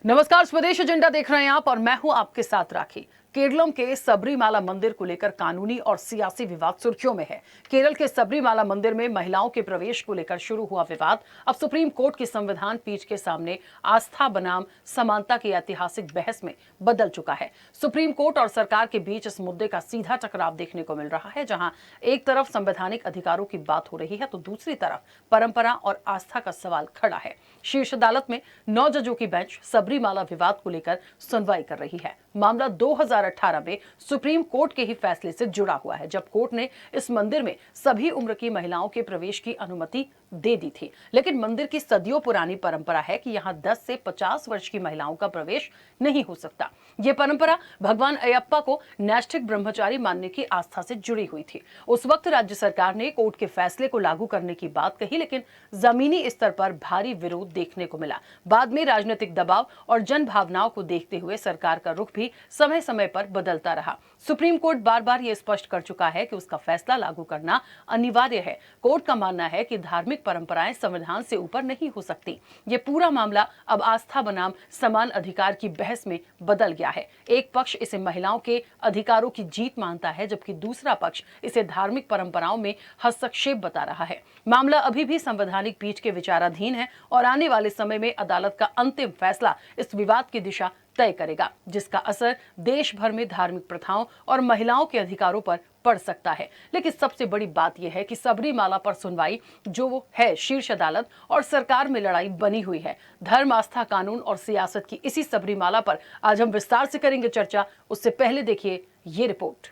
नमस्कार, स्वदेश एजेंडा देख रहे हैं आप और मैं हूं आपके साथ राखी। केरलम के सबरीमाला मंदिर को लेकर कानूनी और सियासी विवाद सुर्खियों में है। केरल के सबरीमाला मंदिर में महिलाओं के प्रवेश को लेकर शुरू हुआ विवाद अब सुप्रीम कोर्ट की संविधान पीठ के सामने आस्था बनाम समानता की ऐतिहासिक बहस में बदल चुका है। सुप्रीम कोर्ट और सरकार के बीच इस मुद्दे का सीधा टकराव देखने को मिल रहा है, जहां एक तरफ संवैधानिक अधिकारों की बात हो रही है तो दूसरी तरफ परंपरा और आस्था का सवाल खड़ा है। शीर्ष अदालत में 9 जजों की बेंच सबरीमाला विवाद को लेकर सुनवाई कर रही है। मामला 2018 में सुप्रीम कोर्ट के ही फैसले से जुड़ा हुआ है, जब कोर्ट ने इस मंदिर में सभी उम्र की महिलाओं के प्रवेश की अनुमति दे दी थी। लेकिन मंदिर की सदियों पुरानी परंपरा है कि यहां 10 से 50 वर्ष की महिलाओं का प्रवेश नहीं हो सकता। ये परंपरा भगवान अयप्पा को नैष्ठिक ब्रह्मचारी मानने की आस्था से जुड़ी हुई थी। उस वक्त राज्य सरकार ने कोर्ट के फैसले को लागू करने की बात कही, लेकिन जमीनी स्तर पर भारी विरोध देखने को मिला। बाद में राजनीतिक दबाव और जन भावनाओं को देखते हुए सरकार का रुख भी समय समय पर बदलता रहा। सुप्रीम कोर्ट बार बार ये स्पष्ट कर चुका है कि उसका फैसला लागू करना अनिवार्य है। कोर्ट का मानना है कि धार्मिक परंपराएं संविधान से ऊपर नहीं हो सकती। ये पूरा मामला अब आस्था बनाम समान अधिकार की बहस में बदल गया है। एक पक्ष इसे महिलाओं के अधिकारों की जीत मानता है, जबकि दूसरा पक्ष इसे धार्मिक परंपराओं में हस्तक्षेप बता रहा है। मामला अभी भी संवैधानिक पीठ के विचाराधीन है और आने वाले समय में अदालत का अंतिम फैसला इस विवाद की दिशा तय करेगा, जिसका असर देश भर में धार्मिक प्रथाओं और महिलाओं के अधिकारों पर पड़ सकता है। लेकिन सबसे बड़ी बात यह है कि सबरीमाला पर सुनवाई जो है शीर्ष अदालत और सरकार में लड़ाई बनी हुई है। धर्म, आस्था, कानून और सियासत की इसी सबरीमाला पर आज हम विस्तार से करेंगे चर्चा। उससे पहले देखिए ये रिपोर्ट।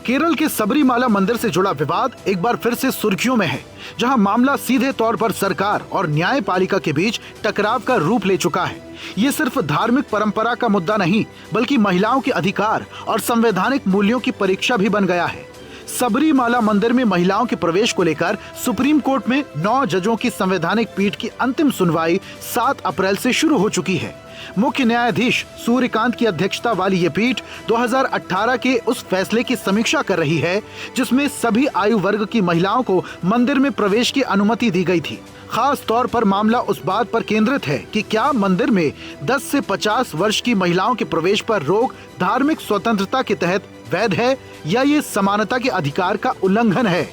केरल के सबरीमाला मंदिर से जुड़ा विवाद एक बार फिर से सुर्खियों में है, जहां मामला सीधे तौर पर सरकार और न्यायपालिका के बीच टकराव का रूप ले चुका है। ये सिर्फ धार्मिक परंपरा का मुद्दा नहीं, बल्कि महिलाओं के अधिकार और संवैधानिक मूल्यों की परीक्षा भी बन गया है। सबरीमाला मंदिर में महिलाओं के प्रवेश को लेकर सुप्रीम कोर्ट में 9 जजों की संवैधानिक पीठ की अंतिम सुनवाई 7 अप्रैल से शुरू हो चुकी है। मुख्य न्यायाधीश सूर्यकांत की अध्यक्षता वाली ये पीठ 2018 के उस फैसले की समीक्षा कर रही है, जिसमें सभी आयु वर्ग की महिलाओं को मंदिर में प्रवेश की अनुमति दी गई थी। खास तौर पर मामला उस बात पर केंद्रित है कि क्या मंदिर में 10 से 50 वर्ष की महिलाओं के प्रवेश पर रोक धार्मिक स्वतंत्रता के तहत वैध है या ये समानता के अधिकार का उल्लंघन है।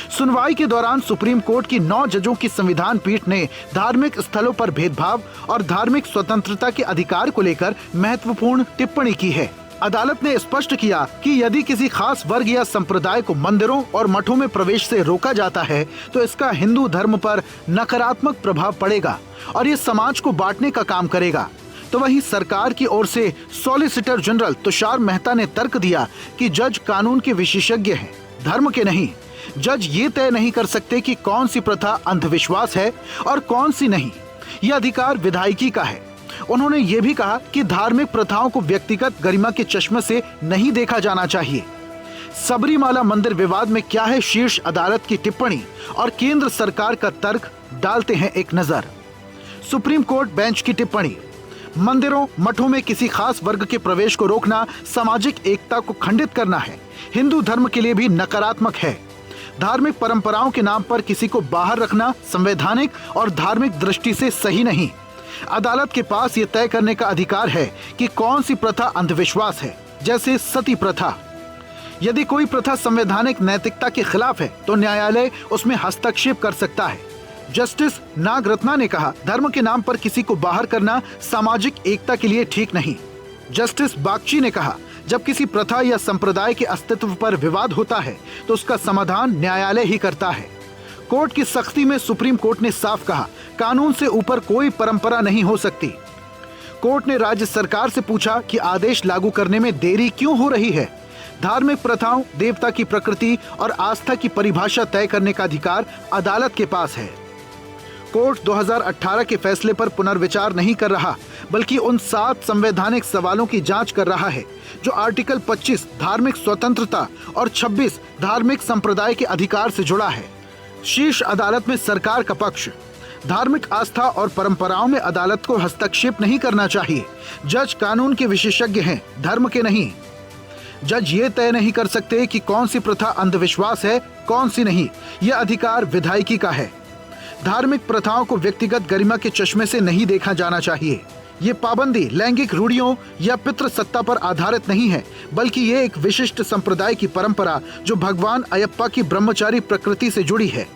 सुनवाई के दौरान सुप्रीम कोर्ट की 9 जजों की संविधान पीठ ने धार्मिक स्थलों पर भेदभाव और धार्मिक स्वतंत्रता के अधिकार को लेकर महत्वपूर्ण टिप्पणी की है। अदालत ने स्पष्ट किया कि यदि किसी खास वर्ग या संप्रदाय को मंदिरों और मठों में प्रवेश से रोका जाता है तो इसका हिंदू धर्म पर नकारात्मक प्रभाव पड़ेगा और ये समाज को बांटने का काम करेगा। तो वहीं सरकार की ओर से सॉलिसिटर जनरल तुषार मेहता ने तर्क दिया कि जज कानून के विशेषज्ञ हैं, धर्म के नहीं। जज ये तय नहीं कर सकते कि कौन सी प्रथा अंधविश्वास है और कौन सी नहीं। यह अधिकार विधायिकी का है। उन्होंने ये भी कहा कि धार्मिक प्रथाओं को व्यक्तिगत गरिमा के चश्मे से नहीं देखा जाना चाहिए। सबरीमाला मंदिर विवाद में क्या है शीर्ष अदालत की टिप्पणी और केंद्र सरकार का तर्क, डालते हैं एक नजर। सुप्रीम कोर्ट बेंच की टिप्पणी। मंदिरों, मठों में किसी खास वर्ग के प्रवेश को रोकना सामाजिक एकता को खंडित करना है, हिंदू धर्म के लिए भी नकारात्मक है। धार्मिक परंपराओं के नाम पर किसी को बाहर रखना संवैधानिक और धार्मिक दृष्टि से सही नहीं। अदालत के पास ये तय करने का अधिकार है कि कौन सी प्रथा अंधविश्वास है, जैसे सती प्रथा। यदि कोई प्रथा संवैधानिक नैतिकता के खिलाफ है तो न्यायालय उसमें हस्तक्षेप कर सकता है। जस्टिस नागरत्ना ने कहा, धर्म के नाम पर किसी को बाहर करना सामाजिक एकता के लिए ठीक नहीं। जस्टिस बागची ने कहा, जब किसी प्रथा या संप्रदाय के अस्तित्व पर विवाद होता है तो उसका समाधान न्यायालय ही करता है। कोर्ट की सख्ती में सुप्रीम कोर्ट ने साफ कहा, कानून से ऊपर कोई परंपरा नहीं हो सकती। कोर्ट ने राज्य सरकार से पूछा कि आदेश लागू करने में देरी क्यों हो रही है। धार्मिक प्रथाओं, देवता की प्रकृति और आस्था की परिभाषा तय करने का अधिकार अदालत के पास है। कोर्ट 2018 के फैसले पर पुनर्विचार नहीं कर रहा, बल्कि उन 7 संवैधानिक सवालों की जांच कर रहा है जो आर्टिकल 25 धार्मिक स्वतंत्रता और 26 धार्मिक संप्रदाय के अधिकार से जुड़ा है। शीर्ष अदालत में सरकार का पक्ष, धार्मिक आस्था और परंपराओं में अदालत को हस्तक्षेप नहीं करना चाहिए। जज कानून के विशेषज्ञ हैं, धर्म के नहीं। जज ये तय नहीं कर सकते कि कौन सी प्रथा अंधविश्वास है, कौन सी नहीं। यह अधिकार विधायिकी का है। धार्मिक प्रथाओं को व्यक्तिगत गरिमा के चश्मे से नहीं देखा जाना चाहिए। ये पाबंदी लैंगिक रूढ़ियों या पितृ सत्ता पर आधारित नहीं है, बल्कि ये एक विशिष्ट संप्रदाय की परंपरा जो भगवान अयप्पा की ब्रह्मचारी प्रकृति से जुड़ी है।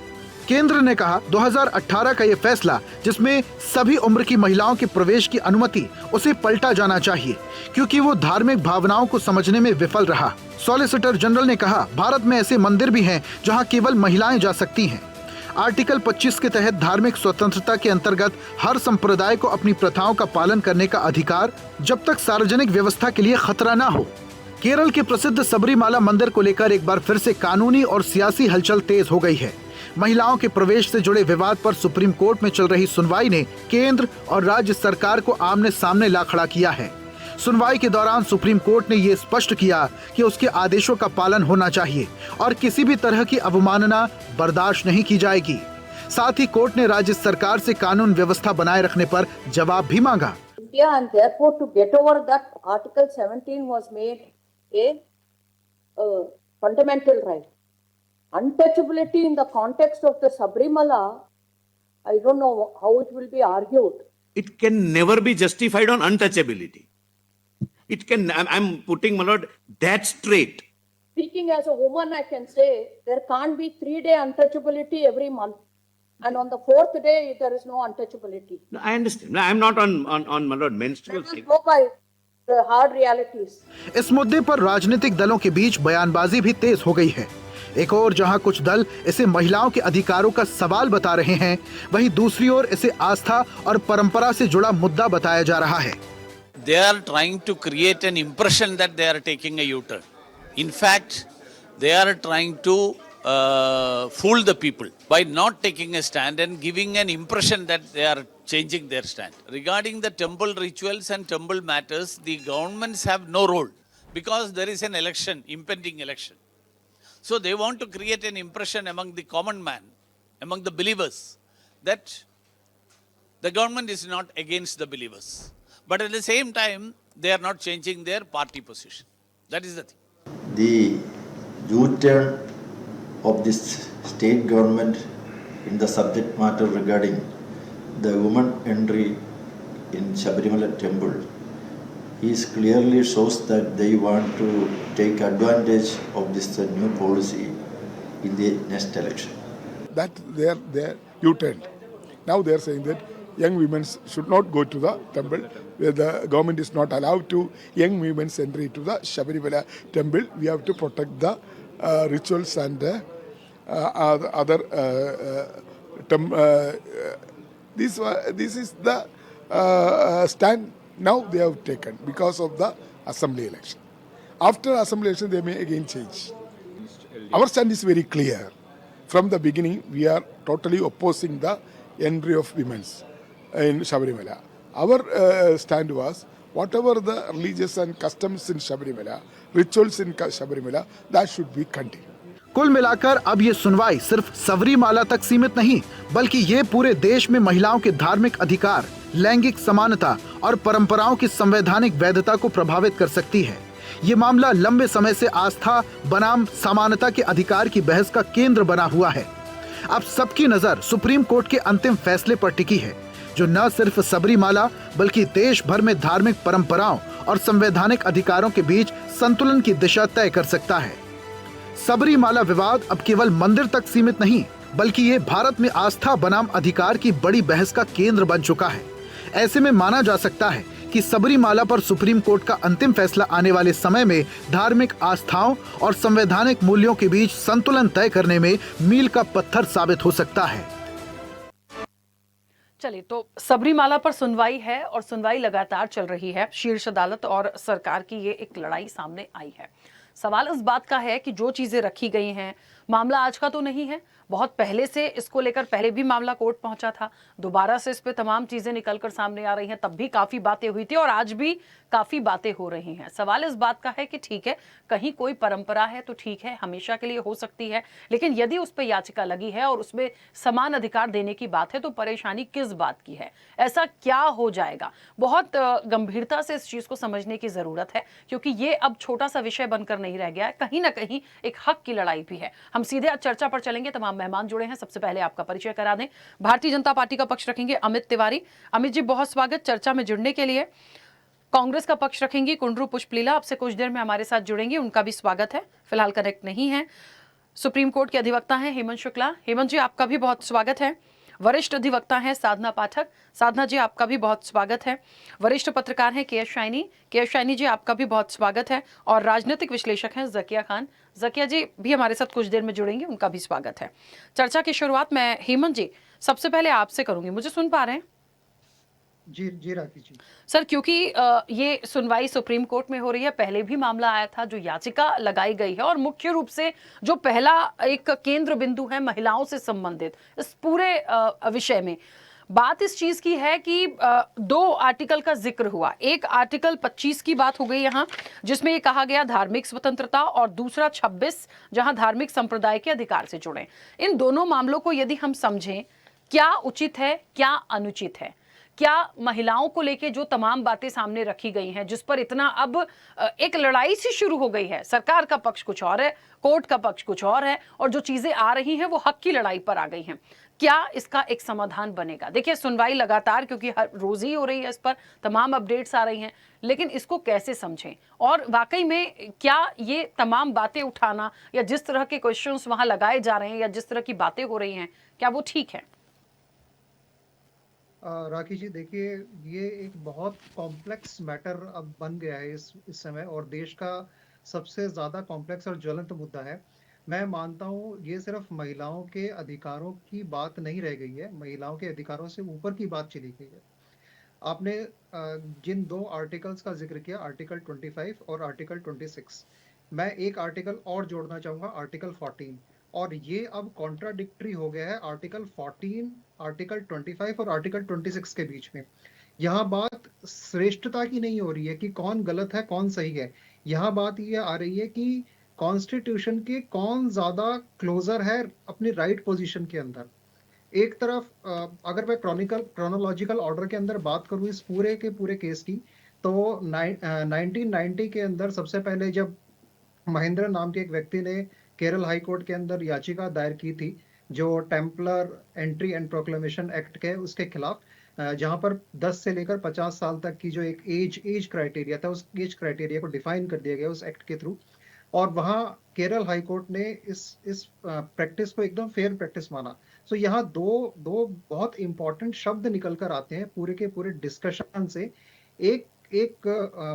केंद्र ने कहा 2018 का ये फैसला, जिसमें सभी उम्र की महिलाओं के प्रवेश की अनुमति, उसे पलटा जाना चाहिए, क्योंकि वो धार्मिक भावनाओं को समझने में विफल रहा। सॉलिसिटर जनरल ने कहा, भारत में ऐसे मंदिर भी हैं जहां केवल महिलाएं जा सकती हैं। आर्टिकल 25 के तहत धार्मिक स्वतंत्रता के अंतर्गत हर संप्रदाय को अपनी प्रथाओं का पालन करने का अधिकार, जब तक सार्वजनिक व्यवस्था के लिए खतरा न हो। केरल के प्रसिद्ध सबरीमाला मंदिर को लेकर एक बार फिर से कानूनी और सियासी हलचल तेज हो गई है। महिलाओं के प्रवेश से जुड़े विवाद पर सुप्रीम कोर्ट में चल रही सुनवाई ने केंद्र और राज्य सरकार को आमने सामने ला खड़ा किया है। सुनवाई के दौरान सुप्रीम कोर्ट ने ये स्पष्ट किया कि उसके आदेशों का पालन होना चाहिए और किसी भी तरह की अवमानना बर्दाश्त नहीं की जाएगी। साथ ही कोर्ट ने राज्य सरकार से कानून व्यवस्था बनाए रखने पर जवाब भी मांगा। India, and therefore to get over that, Article 17 was made a fundamental right. Untouchability in the context of the Sabrimala, I don't know how it will be argued. It can never be justified on untouchability. It can, I'm putting, my lord, that straight. Speaking as a woman, I can say there can't be 3-day untouchability every month. And on the 4th day, there is no untouchability. No, I understand. No, I'm not on my lord, menstrual Let us cycle. go by the hard realities. इस मुद्दे पर राजनीतिक दलों के बीच बयानबाजी भी तेज हो गई है। एक ओर जहां कुछ दल इसे महिलाओं के अधिकारों का सवाल बता रहे हैं, वहीं दूसरी ओर इसे आस्था और परंपरा से जुड़ा मुद्दा बताया जा रहा है। They are trying to create an impression that they are taking a U-turn. In fact, they are trying to fool the people by not taking a stand and giving an impression that they are changing their stand. Regarding the temple rituals and temple matters, the governments have no role because there is an election, impending election. So they want to create an impression among the common man, among the believers, that the government is not against the believers. But at the same time, they are not changing their party position. That is the thing. The U-turn of this state government in the subject matter regarding the woman entry in Sabarimala temple is clearly shows that they want to take advantage of this new policy in the next election. That their U-turn. Now they are saying that young women should not go to the temple, where the government is not allowed to young women's entry to the Sabarimala temple. We have to protect the rituals and other this is the stand now they have taken because of the assembly election. After assembly election, they may again change. Our stand is very clear. From the beginning, we are totally opposing the entry of women in Sabarimala. Our stand was whatever the religious and customs in Sabarimala, rituals in Sabarimala, that should be continued. कुल मिलाकर अब ये सुनवाई सिर्फ सबरीमाला तक सीमित नहीं, बल्कि ये पूरे देश में महिलाओं के धार्मिक अधिकार, लैंगिक समानता और परंपराओं की संवैधानिक वैधता को प्रभावित कर सकती है। ये मामला लंबे समय से आस्था बनाम समानता के अधिकार की बहस का केंद्र बना हुआ है। अब सबकी नजर सुप्रीम कोर्ट के अंतिम फैसले पर टिकी है, जो न सिर्फ सबरीमाला बल्कि देश भर में धार्मिक परंपराओं और संवैधानिक अधिकारों के बीच संतुलन की दिशा तय कर सकता है। सबरीमाला विवाद अब केवल मंदिर तक सीमित नहीं, बल्कि ये भारत में आस्था बनाम अधिकार की बड़ी बहस का केंद्र बन चुका है। ऐसे में माना जा सकता है कि सबरीमाला पर सुप्रीम कोर्ट का अंतिम फैसला आने वाले समय में धार्मिक आस्थाओं और संवैधानिक मूल्यों के बीच संतुलन तय करने में मील का पत्थर साबित हो सकता है। चलिए, तो सबरीमाला पर सुनवाई है और सुनवाई लगातार चल रही है। शीर्ष अदालत और सरकार की ये एक लड़ाई सामने आई है। सवाल इस बात का है कि जो चीजें रखी गई हैं मामला आज का तो नहीं है, बहुत पहले से इसको लेकर पहले भी मामला कोर्ट पहुंचा था, दोबारा से इस पे तमाम चीजें निकलकर सामने आ रही हैं, तब भी काफी बातें हुई थी और आज भी काफी बातें हो रही हैं। सवाल इस बात का है कि ठीक है, कहीं कोई परंपरा है तो ठीक है, हमेशा के लिए हो सकती है, लेकिन यदि उस पर याचिका लगी है और उसमें समान अधिकार देने की बात है तो परेशानी किस बात की है, ऐसा क्या हो जाएगा? बहुत गंभीरता से इस चीज को समझने की जरूरत है, क्योंकि ये अब छोटा सा विषय बनकर नहीं रह गया है, कहीं ना कहीं एक हक की लड़ाई भी है। हम सीधे आज चर्चा पर चलेंगे। तमाम मेहमान जुड़े हैं, सबसे पहले आपका परिचय करा दें। भारतीय जनता पार्टी का पक्ष रखेंगे अमित तिवारी। अमित जी, बहुत स्वागत चर्चा में जुड़ने के लिए। कांग्रेस का पक्ष रखेंगी कुंडरू पुष्पलीला, आपसे कुछ देर में हमारे साथ जुड़ेंगी, उनका भी स्वागत है, फिलहाल कनेक्ट नहीं है। सुप्रीम कोर्ट के अधिवक्ता हैं हेमंत शुक्ला। हेमंत जी, आपका भी बहुत स्वागत है। वरिष्ठ अधिवक्ता हैं साधना पाठक। साधना जी, आपका भी बहुत स्वागत है। वरिष्ठ पत्रकार हैं के एस शाइनी। के एस शाइनी जी, आपका भी बहुत स्वागत है। और राजनीतिक विश्लेषक हैं जकिया खान। जकिया जी भी हमारे साथ कुछ देर में जुड़ेंगे, उनका भी स्वागत है। चर्चा की शुरुआत मैं हेमंत जी सबसे पहले आपसे करूंगी। मुझे सुन पा रहे हैं? जी जी राखी जी। सर, क्योंकि ये सुनवाई सुप्रीम कोर्ट में हो रही है, पहले भी मामला आया था, जो याचिका लगाई गई है और मुख्य रूप से जो पहला एक केंद्र बिंदु है महिलाओं से संबंधित इस पूरे विषय में, बात इस चीज की है कि दो आर्टिकल का जिक्र हुआ। एक आर्टिकल 25 की बात हो गई यहाँ, जिसमें ये कहा गया धार्मिक स्वतंत्रता, और दूसरा 26 जहां धार्मिक संप्रदाय के अधिकार से जुड़े। इन दोनों मामलों को यदि हम समझें, क्या उचित है, क्या अनुचित है? क्या महिलाओं को लेके जो तमाम बातें सामने रखी गई हैं, जिस पर इतना अब एक लड़ाई सी शुरू हो गई है, सरकार का पक्ष कुछ और है, कोर्ट का पक्ष कुछ और है, और जो चीजें आ रही हैं वो हक की लड़ाई पर आ गई हैं, क्या इसका एक समाधान बनेगा? देखिए, सुनवाई लगातार, क्योंकि हर रोज ही हो रही है, इस पर तमाम अपडेट्स आ रही हैं, लेकिन इसको कैसे समझें? और वाकई में क्या ये तमाम बातें उठाना या जिस तरह के क्वेश्चंस वहां लगाए जा रहे हैं या जिस तरह की बातें हो रही हैं, क्या वो ठीक है? राखी जी, देखिए, ये एक बहुत कॉम्प्लेक्स मैटर अब बन गया है इस समय, और देश का सबसे ज़्यादा कॉम्प्लेक्स और ज्वलंत मुद्दा है। मैं मानता हूँ ये सिर्फ महिलाओं के अधिकारों की बात नहीं रह गई है, महिलाओं के अधिकारों से ऊपर की बात चली गई है। आपने जिन दो आर्टिकल्स का जिक्र किया, आर्टिकल 25 और आर्टिकल 26, मैं एक आर्टिकल और जोड़ना चाहूँगा, आर्टिकल 14, और ये अब कॉन्ट्राडिक्टरी हो गया है आर्टिकल 14, आर्टिकल 25 और आर्टिकल 26 के बीच में। यहाँ बात श्रेष्ठता की नहीं हो रही है कि कौन गलत है कौन सही है, यहाँ बात ये आ रही है कि कॉन्स्टिट्यूशन के कौन ज्यादा क्लोजर है अपनी राइट पोजीशन के अंदर। एक तरफ अगर मैं क्रोनोलॉजिकल ऑर्डर के अंदर बात करूँ इस पूरे के पूरे केस की, तो 1990 के अंदर सबसे पहले जब महेंद्र नाम के एक व्यक्ति ने केरल हाई कोर्ट के अंदर याचिका दायर की थी, जो Templar entry and proclamation act के उसके खिलाफ, जहां पर 10 से लेकर 50 साल तक की जो एक एज क्राइटेरिया था, उस एज क्राइटेरिया को डिफाइन कर दिया गया उस एक्ट के थ्रू, और वहां केरल हाई कोर्ट ने इस प्रैक्टिस को एकदम फेयर प्रैक्टिस माना। सो यहाँ दो बहुत इंपॉर्टेंट शब्द निकल कर आते हैं पूरे के पूरे डिस्कशन से। एक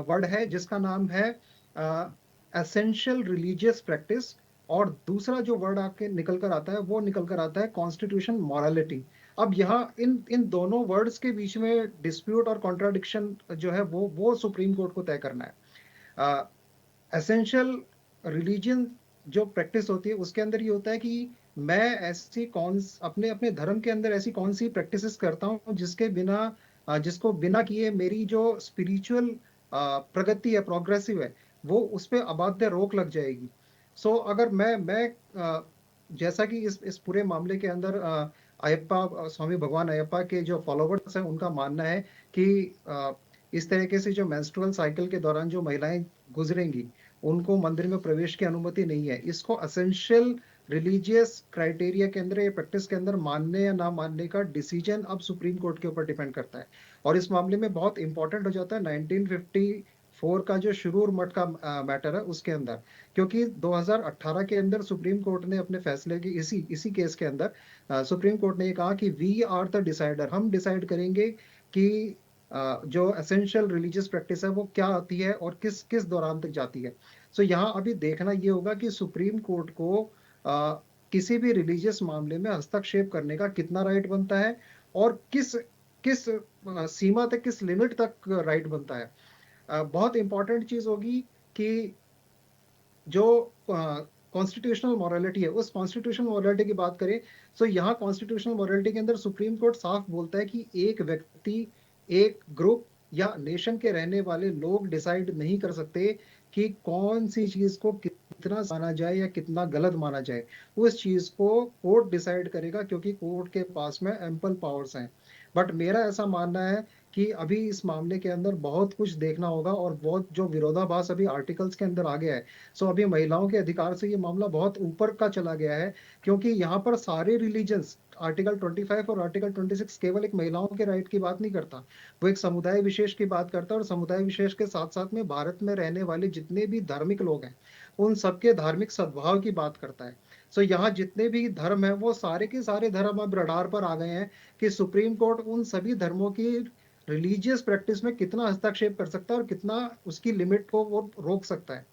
वर्ड है जिसका नाम है एसेंशियल रिलीजियस प्रैक्टिस, और दूसरा जो वर्ड आपके निकल कर आता है वो निकल कर आता है कॉन्स्टिट्यूशन मॉरलिटी। अब यहाँ इन दोनों वर्ड्स के बीच में डिस्प्यूट और कॉन्ट्राडिक्शन जो है वो सुप्रीम कोर्ट को तय करना है। एसेंशियल रिलीजन जो प्रैक्टिस होती है उसके अंदर ये होता है कि मैं ऐसी अपने धर्म के अंदर ऐसी कौन सी प्रैक्टिसेस करता हूँ जिसको बिना किए मेरी जो स्पिरिचुअल प्रगति है, प्रोग्रेसिव है, वो उस पर अबाध्य रोक लग जाएगी। सो अगर मैं जैसा कि इस पूरे मामले के अंदर अयप्पा, स्वामी भगवान अयप्पा के जो फॉलोवर्स हैं, उनका मानना है कि इस तरीके से जो मेंस्ट्रुअल साइकिल के दौरान जो महिलाएं गुजरेंगी उनको मंदिर में प्रवेश की अनुमति नहीं है। इसको असेंशियल रिलीजियस क्राइटेरिया के अंदर, ये प्रैक्टिस के अंदर मानने या ना मानने का डिसीजन अब सुप्रीम कोर्ट के ऊपर डिपेंड करता है। और इस मामले में बहुत इंपॉर्टेंट हो जाता है 1954 का जो शुरूर मठ का मैटर है उसके अंदर, क्योंकि 2018 के अंदर सुप्रीम कोर्ट ने अपने फैसले की इसी केस के अंदर सुप्रीम कोर्ट ने ये कहा कि वी आर द डिसाइडर, हम डिसाइड करेंगे कि जो एसेंशियल रिलीजियस प्रैक्टिस है वो क्या आती है और किस दौरान तक जाती है। सो यहाँ अभी देखना ये होगा कि सुप्रीम कोर्ट को किसी भी रिलीजियस मामले में हस्तक्षेप करने का कितना राइट बनता है और किस सीमा तक, किस लिमिट तक राइट बनता है। बहुत इंपॉर्टेंट चीज होगी कि जो कॉन्स्टिट्यूशनल मॉरलिटी है, उस कॉन्स्टिट्यूशनल मॉरलिटी की बात करें तो यहाँ कॉन्स्टिट्यूशनल मॉरलिटी के अंदर सुप्रीम कोर्ट साफ बोलता है कि एक व्यक्ति, एक ग्रुप या नेशन के रहने वाले लोग डिसाइड नहीं कर सकते कि कौन सी चीज को कितना माना जाए या कितना गलत माना जाए। उस चीज को कोर्ट डिसाइड करेगा, क्योंकि कोर्ट के पास में एम्पल पावर्स हैं। बट मेरा ऐसा मानना है कि अभी इस मामले के अंदर बहुत कुछ देखना होगा, और बहुत जो विरोधाभास अभी आर्टिकल्स के अंदर आ गया है, सो अभी महिलाओं के अधिकार से ये मामला बहुत ऊपर का चला गया है, क्योंकि यहाँ पर सारे रिलीजन्स, आर्टिकल 25 और आर्टिकल 26 केवल एक महिलाओं के राइट की बात नहीं करता, वो एक समुदाय विशेष की बात करता है, और समुदाय विशेष के साथ साथ में भारत में रहने वाले जितने भी धार्मिक लोग हैं उन सबके धार्मिक सद्भाव की बात करता है। सो यहाँ जितने भी धर्म है वो सारे के सारे धर्म अब रडार पर आ गए हैं कि सुप्रीम कोर्ट उन सभी धर्मों की रिलीजियस प्रैक्टिस में कितना हस्तक्षेप कर सकता है और कितना उसकी लिमिट को वो रोक सकता है।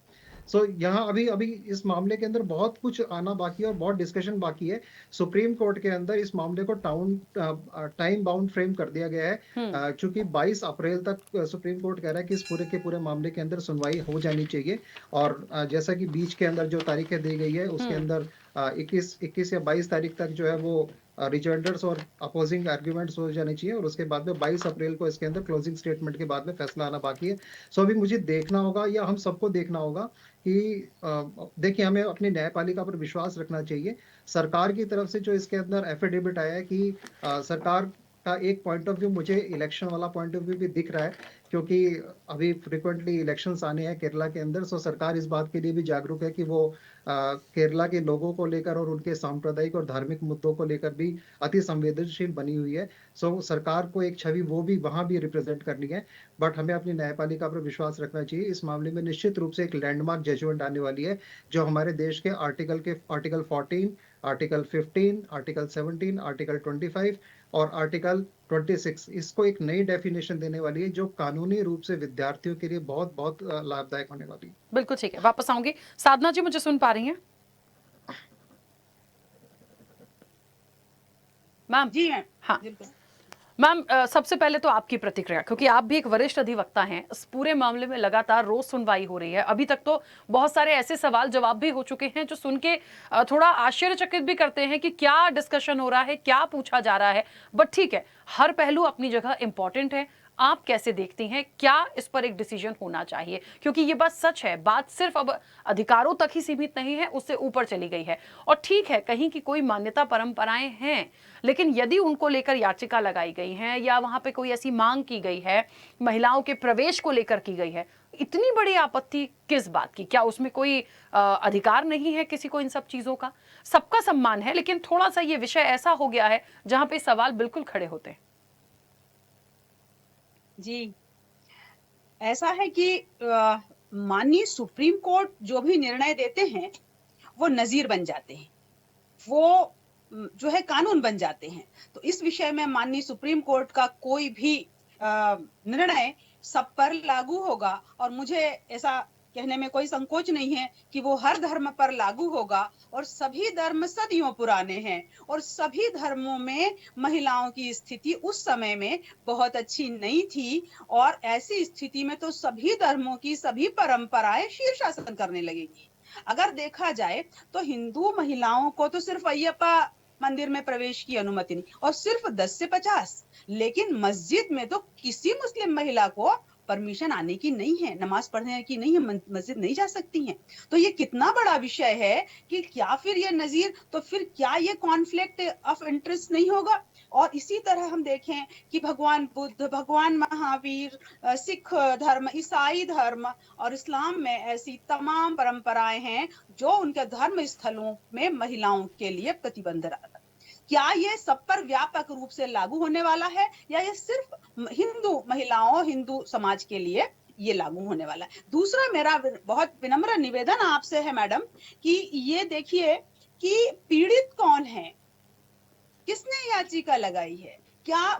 सो यहाँ अभी अभी इस मामले के अंदर बहुत कुछ आना बाकी है और बहुत डिस्कशन बाकी है। सुप्रीम कोर्ट के अंदर इस मामले को टाइम बाउंड फ्रेम कर दिया गया है, चूंकि 22 अप्रैल तक सुप्रीम कोर्ट कह रहा है कि इस पूरे के पूरे मामले के अंदर सुनवाई हो जानी चाहिए। और जैसा कि बीच के अंदर जो तारीखें दी गई है उसके अंदर 21 या 22 तारीख तक जो है वो रिजॉइंडर्स और अपोजिंग आर्ग्यूमेंट्स हो जाने चाहिए, और उसके बाद में 22 अप्रैल को इसके अंदर क्लोजिंग स्टेटमेंट के बाद में फैसला आना बाकी है। सो अभी मुझे देखना होगा, या हम सबको देखना होगा कि देखिए, हमें अपनी न्यायपालिका पर विश्वास रखना चाहिए। सरकार की तरफ से जो इसके अंदर एफिडेविट आया है कि सरकार का एक पॉइंट ऑफ व्यू, मुझे इलेक्शन वाला पॉइंट ऑफ व्यू भी दिख रहा है, क्योंकि अभी फ्रिक्वेंटली इलेक्शंस आने हैं केरला के अंदर। सो सरकार इस बात के लिए भी जागरूक है कि वो केरला के लोगों को लेकर और उनके सांप्रदायिक और धार्मिक मुद्दों को लेकर भी अति संवेदनशील बनी हुई है। सो सरकार को एक छवि वो भी वहां भी रिप्रेजेंट करनी है। बट हमें अपनी न्यायपालिका पर विश्वास रखना चाहिए। इस मामले में निश्चित रूप से एक लैंडमार्क जजमेंट आने वाली है, जो हमारे देश के आर्टिकल 14, आर्टिकल 15, आर्टिकल 17, आर्टिकल 25 और आर्टिकल 26 इसको एक नई डेफिनेशन देने वाली है, जो कानूनी रूप से विद्यार्थियों के लिए बहुत बहुत लाभदायक होने वाली है। बिल्कुल ठीक है, वापस आऊंगी। साधना जी, मुझे सुन पा रही हैं? मैम जी मैम। हाँ मैम, सबसे पहले तो आपकी प्रतिक्रिया, क्योंकि आप भी एक वरिष्ठ अधिवक्ता हैं। इस पूरे मामले में लगातार रोज सुनवाई हो रही है। अभी तक तो बहुत सारे ऐसे सवाल जवाब भी हो चुके हैं जो सुन के थोड़ा आश्चर्यचकित भी करते हैं कि क्या डिस्कशन हो रहा है, क्या पूछा जा रहा है। बट ठीक है, हर पहलू अपनी जगह इंपॉर्टेंट है। आप कैसे देखती हैं, क्या इस पर एक डिसीजन होना चाहिए? क्योंकि ये बात सच है, बात सिर्फ अब अधिकारों तक ही सीमित नहीं है, उससे ऊपर चली गई है। और ठीक है, कहीं की कोई मान्यता परंपराएं हैं, लेकिन यदि उनको लेकर याचिका लगाई गई है या वहां पे कोई ऐसी मांग की गई है, महिलाओं के प्रवेश को लेकर की गई है, इतनी बड़ी आपत्ति किस बात की? क्या उसमें कोई अधिकार नहीं है किसी को इन सब चीजों का? सबका सम्मान है, लेकिन थोड़ा सा ये विषय ऐसा हो गया है जहां पे सवाल बिल्कुल खड़े होते हैं। जी, ऐसा है कि माननीय सुप्रीम कोर्ट जो भी निर्णय देते हैं वो नजीर बन जाते हैं, वो जो है कानून बन जाते हैं। तो इस विषय में माननीय सुप्रीम कोर्ट का कोई भी निर्णय सब पर लागू होगा, और मुझे ऐसा कहने में कोई संकोच नहीं है कि वो हर धर्म पर लागू होगा। और सभी धर्म सदियों पुराने हैं, और सभी धर्मों में महिलाओं की स्थिति उस समय में बहुत अच्छी नहीं थी, और ऐसी स्थिति में तो सभी धर्मों की सभी परंपराएं शीर्षासन करने लगेगी। अगर देखा जाए तो हिंदू महिलाओं को तो सिर्फ अय्यप्पा मंदिर में प्रवेश की अनुमति नहीं, और सिर्फ 10 से 50, लेकिन मस्जिद में तो किसी मुस्लिम महिला को परमिशन आने की नहीं है, नमाज पढ़ने की नहीं है, मस्जिद नहीं जा सकती हैं। तो ये कितना बड़ा विषय है कि क्या फिर ये नजीर, तो फिर क्या ये कॉन्फ्लिक्ट ऑफ इंटरेस्ट नहीं होगा? और इसी तरह हम देखें कि भगवान बुद्ध, भगवान महावीर, सिख धर्म, ईसाई धर्म और इस्लाम में ऐसी तमाम परंपराएं हैं जो उनके धर्म स्थलों में महिलाओं के लिए प्रतिबंध, क्या ये सब पर व्यापक रूप से लागू होने वाला है, या ये सिर्फ हिंदू महिलाओं, हिंदू समाज के लिए ये लागू होने वाला है? दूसरा मेरा बहुत विनम्र निवेदन आपसे है मैडम कि ये देखिए कि पीड़ित कौन है, किसने याचिका लगाई है, क्या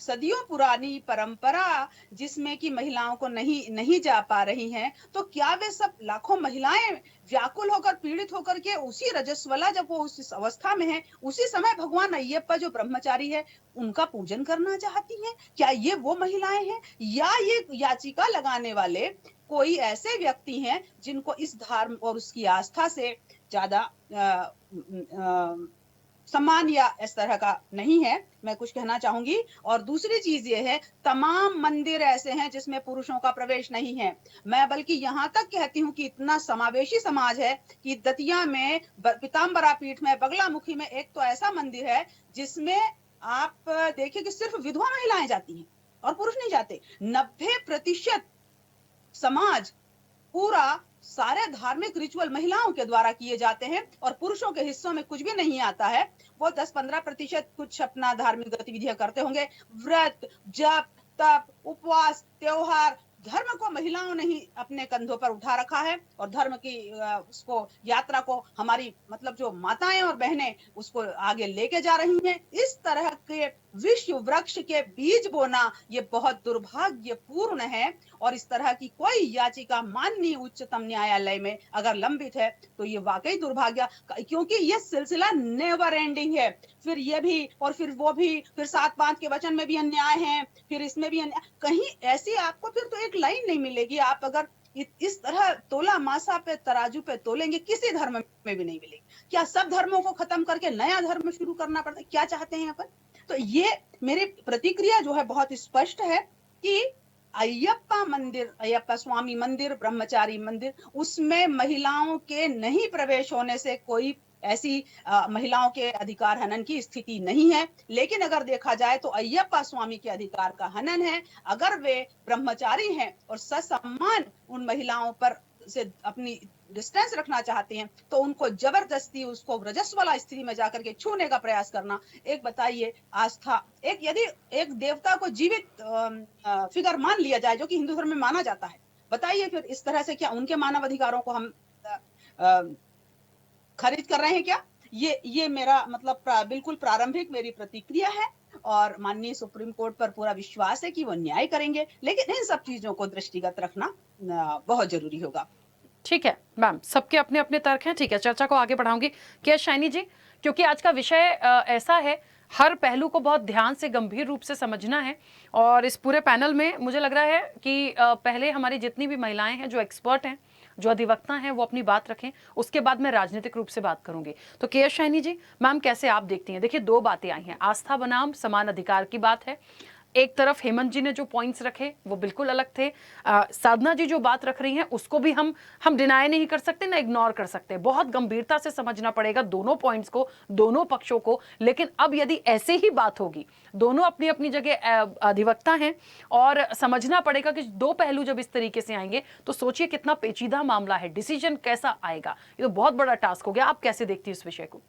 सदियों पुरानी परंपरा जिसमें कि महिलाओं को नहीं जा पा रही हैं, तो क्या वे सब लाखों महिलाएं व्याकुल होकर पीड़ित होकर के उसी रजस्वला जब वो उस अवस्था में है, उसी समय भगवान अय्यप्पा जो ब्रह्मचारी है उनका पूजन करना चाहती हैं? क्या ये वो महिलाएं हैं, या ये याचिका लगाने वाले कोई ऐसे व्यक्ति हैं जिनको इस धर्म और उसकी आस्था से ज्यादा सम्मान या इस तरह का नहीं है? मैं कुछ कहना चाहूंगी। और दूसरी चीज ये है, तमाम मंदिर ऐसे हैं जिसमें पुरुषों का प्रवेश नहीं है। मैं बल्कि यहाँ तक कहती हूँ कि इतना समावेशी समाज है कि दतिया में पीताम्बरा पीठ में बगलामुखी में एक तो ऐसा मंदिर है जिसमें आप देखिए कि सिर्फ विधवा महिलाएं जाती हैं और पुरुष नहीं जाते। 90% समाज पूरा सारे धार्मिक रिचुअल महिलाओं के द्वारा किए जाते हैं और पुरुषों के हिस्सों में कुछ भी नहीं आता है। वो 10-15% कुछ अपना धार्मिक गतिविधियां करते होंगे, व्रत, जप, तप, उपवास, त्योहार। धर्म को महिलाओं ने ही अपने कंधों पर उठा रखा है और धर्म की उसको यात्रा को हमारी मतलब जो माताएं और बहनें उसको आगे लेके जा रही हैं। इस तरह के विश्व वृक्ष के बीज बोना ये बहुत दुर्भाग्यपूर्ण है और इस तरह की कोई याचिका माननीय उच्चतम न्यायालय में अगर लंबित है तो ये वाकई दुर्भाग्य, क्योंकि ये सिलसिला नेवर एंडिंग है। फिर ये भी और फिर वो भी, फिर 7-5 के वचन में भी अन्याय है, फिर इसमें भी अन्याय। कहीं ऐसी आपको फिर तो एक लाइन नहीं मिलेगी। आप अगर इस तरह तोला मासा पे तराजू पे तोलेंगे, किसी धर्म में भी नहीं मिलेगी। क्या सब धर्मों को खत्म करके नया धर्म शुरू करना पड़ता है? क्या चाहते हैं यहाँ पर? तो ये मेरी प्रतिक्रिया जो है बहुत स्पष्ट है कि अय्यप्पा मंदिर, अय्यप्पा स्वामी मंदिर, ब्रह्मचारी मंदिर, उसमें महिलाओं के नहीं प्रवेश होने से कोई ऐसी महिलाओं के अधिकार हनन की स्थिति नहीं है। लेकिन अगर देखा जाए तो अय्यप्पा स्वामी के अधिकार का हनन है। अगर वे ब्रह्मचारी हैं और ससम्मान उन महिलाओं पर से अपनी डिस्टेंस रखना चाहते हैं तो उनको जबरदस्ती उसको रजस्वला स्थिति में जाकर के छूने का प्रयास करना, एक बताइए आस्था, एक यदि एक देवता को जीवित फिगर मान लिया जाए जो कि हिंदू धर्म में माना जाता है, बताइए फिर इस तरह से क्या उनके मानव अधिकारों को हम खरीद कर रहे हैं क्या? ये मेरा मतलब बिल्कुल प्रारंभिक मेरी प्रतिक्रिया है और माननीय सुप्रीम कोर्ट पर पूरा विश्वास है कि वो न्याय करेंगे, लेकिन इन सब चीजों को दृष्टिगत रखना बहुत जरूरी होगा। ठीक है मैम, सबके अपने अपने तर्क हैं। ठीक है, चर्चा को आगे बढ़ाऊंगी। क्या शाइनी जी, क्योंकि आज का विषय ऐसा है, हर पहलू को बहुत ध्यान से गंभीर रूप से समझना है और इस पूरे पैनल में मुझे लग रहा है कि पहले हमारी जितनी भी महिलाएं हैं जो एक्सपर्ट हैं, जो अधिवक्ता हैं, वो अपनी बात रखें, उसके बाद मैं राजनीतिक रूप से बात करूंगी। तो के शाइनी जी, मैम कैसे आप देखती हैं? देखिए, दो बातें आई हैं, आस्था बनाम समान अधिकार की बात है। एक तरफ हेमंत जी ने जो पॉइंट्स रखे वो बिल्कुल अलग थे। साधना जी जो बात रख रही हैं उसको भी हम डिनाई नहीं कर सकते ना इग्नोर कर सकते। बहुत गंभीरता से समझना पड़ेगा दोनों पॉइंट्स को, दोनों पक्षों को। लेकिन अब यदि ऐसे ही बात होगी, दोनों अपनी अपनी जगह अधिवक्ता हैं और समझना पड़ेगा कि दो पहलू जब इस तरीके से आएंगे तो सोचिए कितना पेचीदा मामला है, डिसीजन कैसा आएगा। ये तो बहुत बड़ा टास्क हो गया। आप कैसे देखती है इस विषय को?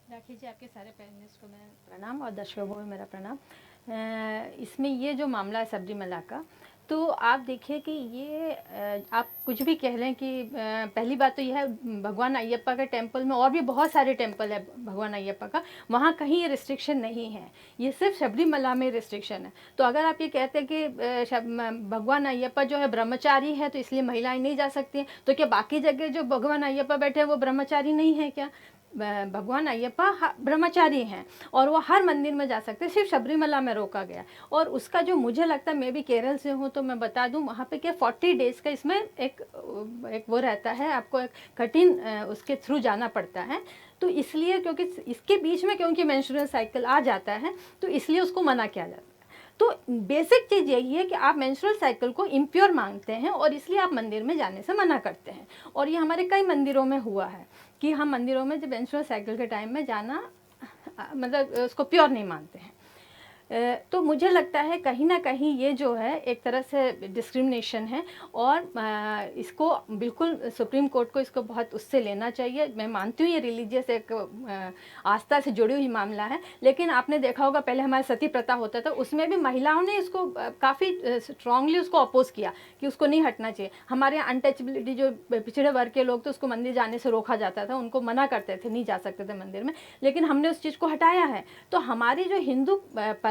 राखी जी, आपके सारे पैनलिस्ट को मैं प्रणाम और दर्शकों को मेरा प्रणाम। इसमें ये जो मामला है सबरीमला का, तो आप देखिए कि ये आप कुछ भी कह लें कि पहली बात तो यह है, भगवान अय्यप्पा के टेंपल में और भी बहुत सारे टेंपल है भगवान अय्यप्पा का, वहाँ कहीं ये रिस्ट्रिक्शन नहीं है, ये सिर्फ सबरीमला में रिस्ट्रिक्शन है। तो अगर आप ये कहते हैं कि भगवान अय्यप्पा जो है ब्रह्मचारी है तो इसलिए महिलाएं नहीं जा सकती हैं, तो क्या बाकी जगह जो भगवान अय्यप्पा बैठे हैं वो ब्रह्मचारी नहीं है क्या? भगवान अय्यप्पा ब्रह्मचारी हैं और वो हर मंदिर में जा सकते हैं, सिर्फ सबरीमला में रोका गया। और उसका जो मुझे लगता है, मैं भी केरल से हूँ तो मैं बता दूँ, वहाँ पे क्या 40 डेज़ का इसमें एक वो रहता है, आपको एक कठिन उसके थ्रू जाना पड़ता है। तो इसलिए क्योंकि इसके बीच में क्योंकि मेंस्ट्रुअल साइकिल आ जाता है तो इसलिए उसको मना किया जाता है। तो बेसिक चीज़ यही है कि आप मेंस्ट्रुअल साइकिल को इम्प्योर मानते हैं और इसलिए आप मंदिर में जाने से मना करते हैं। और ये हमारे कई मंदिरों में हुआ है कि हम मंदिरों में जब मेंस्ट्रुअल साइकिल के टाइम में जाना मतलब उसको प्योर नहीं मानते हैं। तो मुझे लगता है कहीं ना कहीं ये जो है एक तरह से डिस्क्रिमिनेशन है और इसको बिल्कुल सुप्रीम कोर्ट को इसको बहुत उससे लेना चाहिए। मैं मानती हूँ ये रिलीजियस एक आस्था से जुड़ी हुई मामला है, लेकिन आपने देखा होगा पहले हमारे सती प्रथा होता था, उसमें भी महिलाओं ने इसको काफ़ी स्ट्रांगली उसको अपोज किया कि उसको नहीं हटना चाहिए। हमारे यहाँ अनटचबिलिटी जो पिछड़े वर्ग के लोग थे उसको मंदिर जाने से रोका जाता था, उनको मना करते थे, नहीं जा सकते थे मंदिर में, लेकिन हमने उस चीज़ को हटाया है। तो हमारी जो हिंदू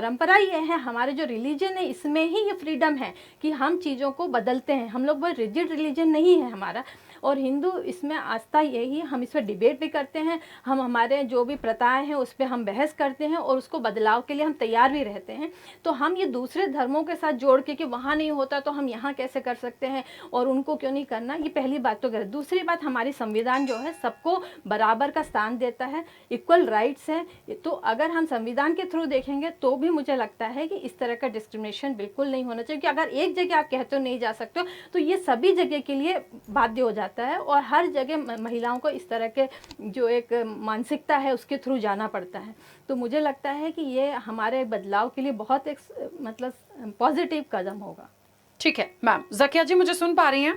परंपरा ये है, हमारे जो रिलीजन है इसमें ही ये फ्रीडम है कि हम चीज़ों को बदलते हैं। हम लोग वो रिजिड रिलीजन नहीं है हमारा। और हिंदू इसमें आस्था यही है, हम इस पर डिबेट भी करते हैं, हम हमारे जो भी प्रथाएं हैं उस पर हम बहस करते हैं और उसको बदलाव के लिए हम तैयार भी रहते हैं। तो हम ये दूसरे धर्मों के साथ जोड़ के कि वहाँ नहीं होता तो हम यहाँ कैसे कर सकते हैं और उनको क्यों नहीं करना, ये पहली बात तो गलत। दूसरी बात, हमारी संविधान जो है सबको बराबर का स्थान देता है, इक्वल राइट्स हैं। तो अगर हम संविधान के थ्रू देखेंगे तो भी मुझे लगता है कि इस तरह का डिस्क्रिमिनेशन बिल्कुल नहीं होना चाहिए, कि अगर एक जगह आप कहते हो नहीं जा सकते हो तो ये सभी जगह के लिए बाध्य हो जाता है और हर जगह महिलाओं को इस तरह के जो एक मानसिकता है उसके थ्रू जाना पड़ता है। तो मुझे लगता है कि ये हमारे बदलाव के लिए बहुत एक मतलब पॉजिटिव कदम होगा। ठीक है मैम। जकिया जी मुझे सुन पा रही हैं?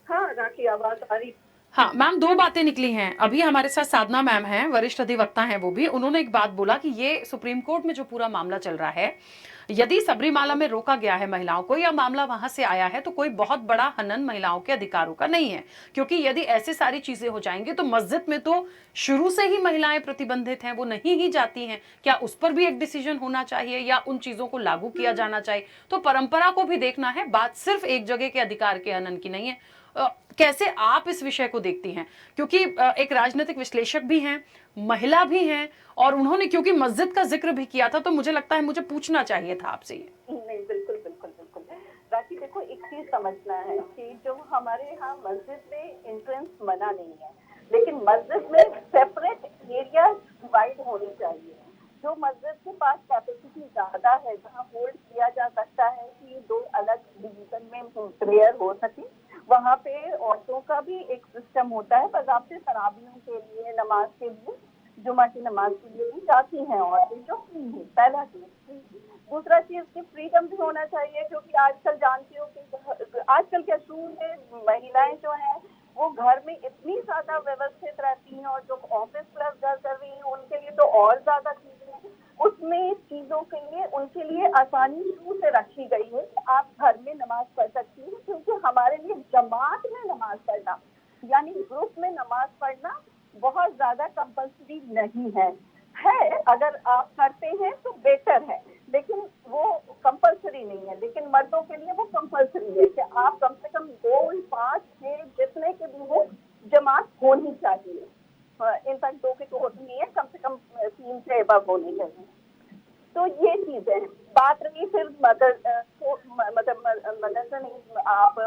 हाँ राखी, आवाज आ रही? हाँ मैम, दो बातें निकली हैं। अभी हमारे साथ साधना मैम हैं, वरिष्ठ अधिवक्ता हैं वो भी। उन्होंने एक बात बोला कि ये सुप्रीम कोर्ट में जो पूरा मामला चल रहा है, यदि सबरीमाला में रोका गया है महिलाओं को या मामला वहां से आया है तो कोई बहुत बड़ा हनन महिलाओं के अधिकारों का नहीं है, क्योंकि यदि ऐसी सारी चीजें हो जाएंगी तो मस्जिद में तो शुरू से ही महिलाएं प्रतिबंधित हैं, वो नहीं ही जाती हैं। क्या उस पर भी एक डिसीजन होना चाहिए या उन चीजों को लागू किया जाना चाहिए? तो परंपरा को भी देखना है, बात सिर्फ एक जगह के अधिकार के हनन की नहीं है। कैसे आप इस विषय को देखती हैं, क्योंकि एक राजनीतिक विश्लेषक भी हैं, महिला भी हैं, और उन्होंने क्योंकि मस्जिद का जिक्र भी किया था तो मुझे लगता है मुझे पूछना चाहिए था आपसे ये। नहीं, बिल्कुल बिल्कुल बिल्कुल राखी, देखो एक चीज समझना है कि जो हमारे यहाँ मस्जिद में एंट्रेंस मना नहीं है, लेकिन मस्जिद में सेपरेट एरिया डिवाइड होनी चाहिए। जो मस्जिद के पास कैपेसिटी ज्यादा है, जहाँ होल्ड किया जा सकता है कि दो अलग डिवीजन में प्रेयर हो सके, वहाँ पे औरतों का भी एक सिस्टम होता है। बाकायदे तरावियों के लिए, नमाज के लिए, जुमा की नमाज के लिए भी जाती हैं औरतें, जो फ्री है। पहला चीज। दूसरा चीज की फ्रीडम भी होना चाहिए, क्योंकि आजकल जानती हो कि आजकल के असूल में महिलाएं जो हैं वो घर में इतनी ज्यादा व्यवस्थित रहती हैं, और जो ऑफिस प्लस घर कर रही हैं उनके लिए तो और ज्यादा चीजें हैं। उसमें चीजों के लिए उनके लिए आसानी शुरू से रखी गई है कि आप घर में नमाज पढ़ सकती हैं, क्योंकि हमारे लिए जमात में नमाज पढ़ना यानी ग्रुप में नमाज पढ़ना बहुत ज्यादा कंपल्सरी नहीं है। अगर आप करते हैं तो बेटर है, लेकिन वो कंपल्सरी नहीं है। लेकिन मर्दों के लिए वो कंपल्सरी है कि आप कम से कम 2, 5, 6 जितने के भी हो जमात होनी चाहिए। इनफैक्ट 2 की तो होती नहीं है, कम से कम 3 से अबव होनी चाहिए। तो ये चीजें हैं। बात रही फिर मदरसा नहीं, आप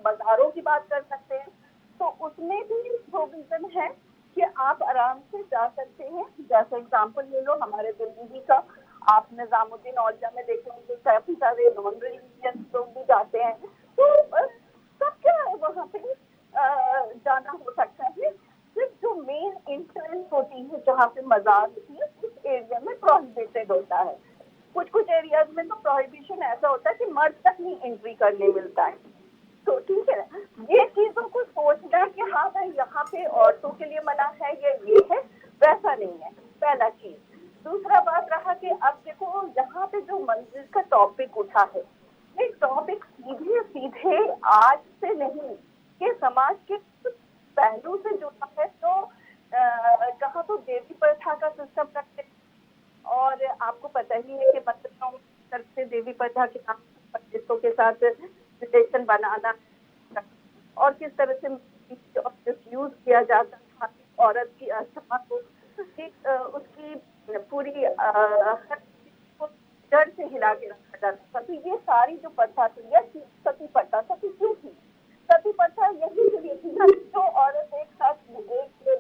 मज़ारों की बात कर सकते हैं, तो उसमें भी प्रोविजन है कि आप आराम से जा सकते हैं। जैसे एग्जाम्पल ले लो हमारे दिल्ली का, आप निजामुद्दीन औलिया में देखे होंगे काफी सारे नॉन रिलीजियस लोग भी जाते हैं। तो सब क्या है, वहाँ पे जाना हो सकता है। सिर्फ जो मेन एंट्रेंस होती है जहाँ पे मजार होती है, उस एरिया में प्रोहिबिटेड होता है। कुछ एरियाज में तो प्रोहिबिशन ऐसा होता है कि मर्द तक नहीं एंट्री करने मिलता है। तो ठीक है, ये चीजों को सोचना कि हाँ भाई यहाँ पे औरतों के लिए मना है या ये है, वैसा नहीं है। पहला चीज। दूसरा बात रहा कि अब देखो यहाँ पे जो मंजिल का टॉपिक उठा है, ये टॉपिक सीधे सीधे आज से नहीं, ये समाज के कुछ पहलू से जुड़ा है। तो कहाँ तो देवी प्रथा का सिस्टम रखते, और आपको पता ही है कि बच्चों तरफ से देवी प्रथा के नाम पंडितों के साथ रिलेशन बनाना और किस तरह से यूज किया जाता था औरत की अस्थमा को, उसकी पूरी जड़ से हिला के रखा जाता था। तो ये सारी जो प्रथा थी, सती प्रथा, सती क्यों थी? सती प्रथा यही के लिए थी ना, जो औरत एक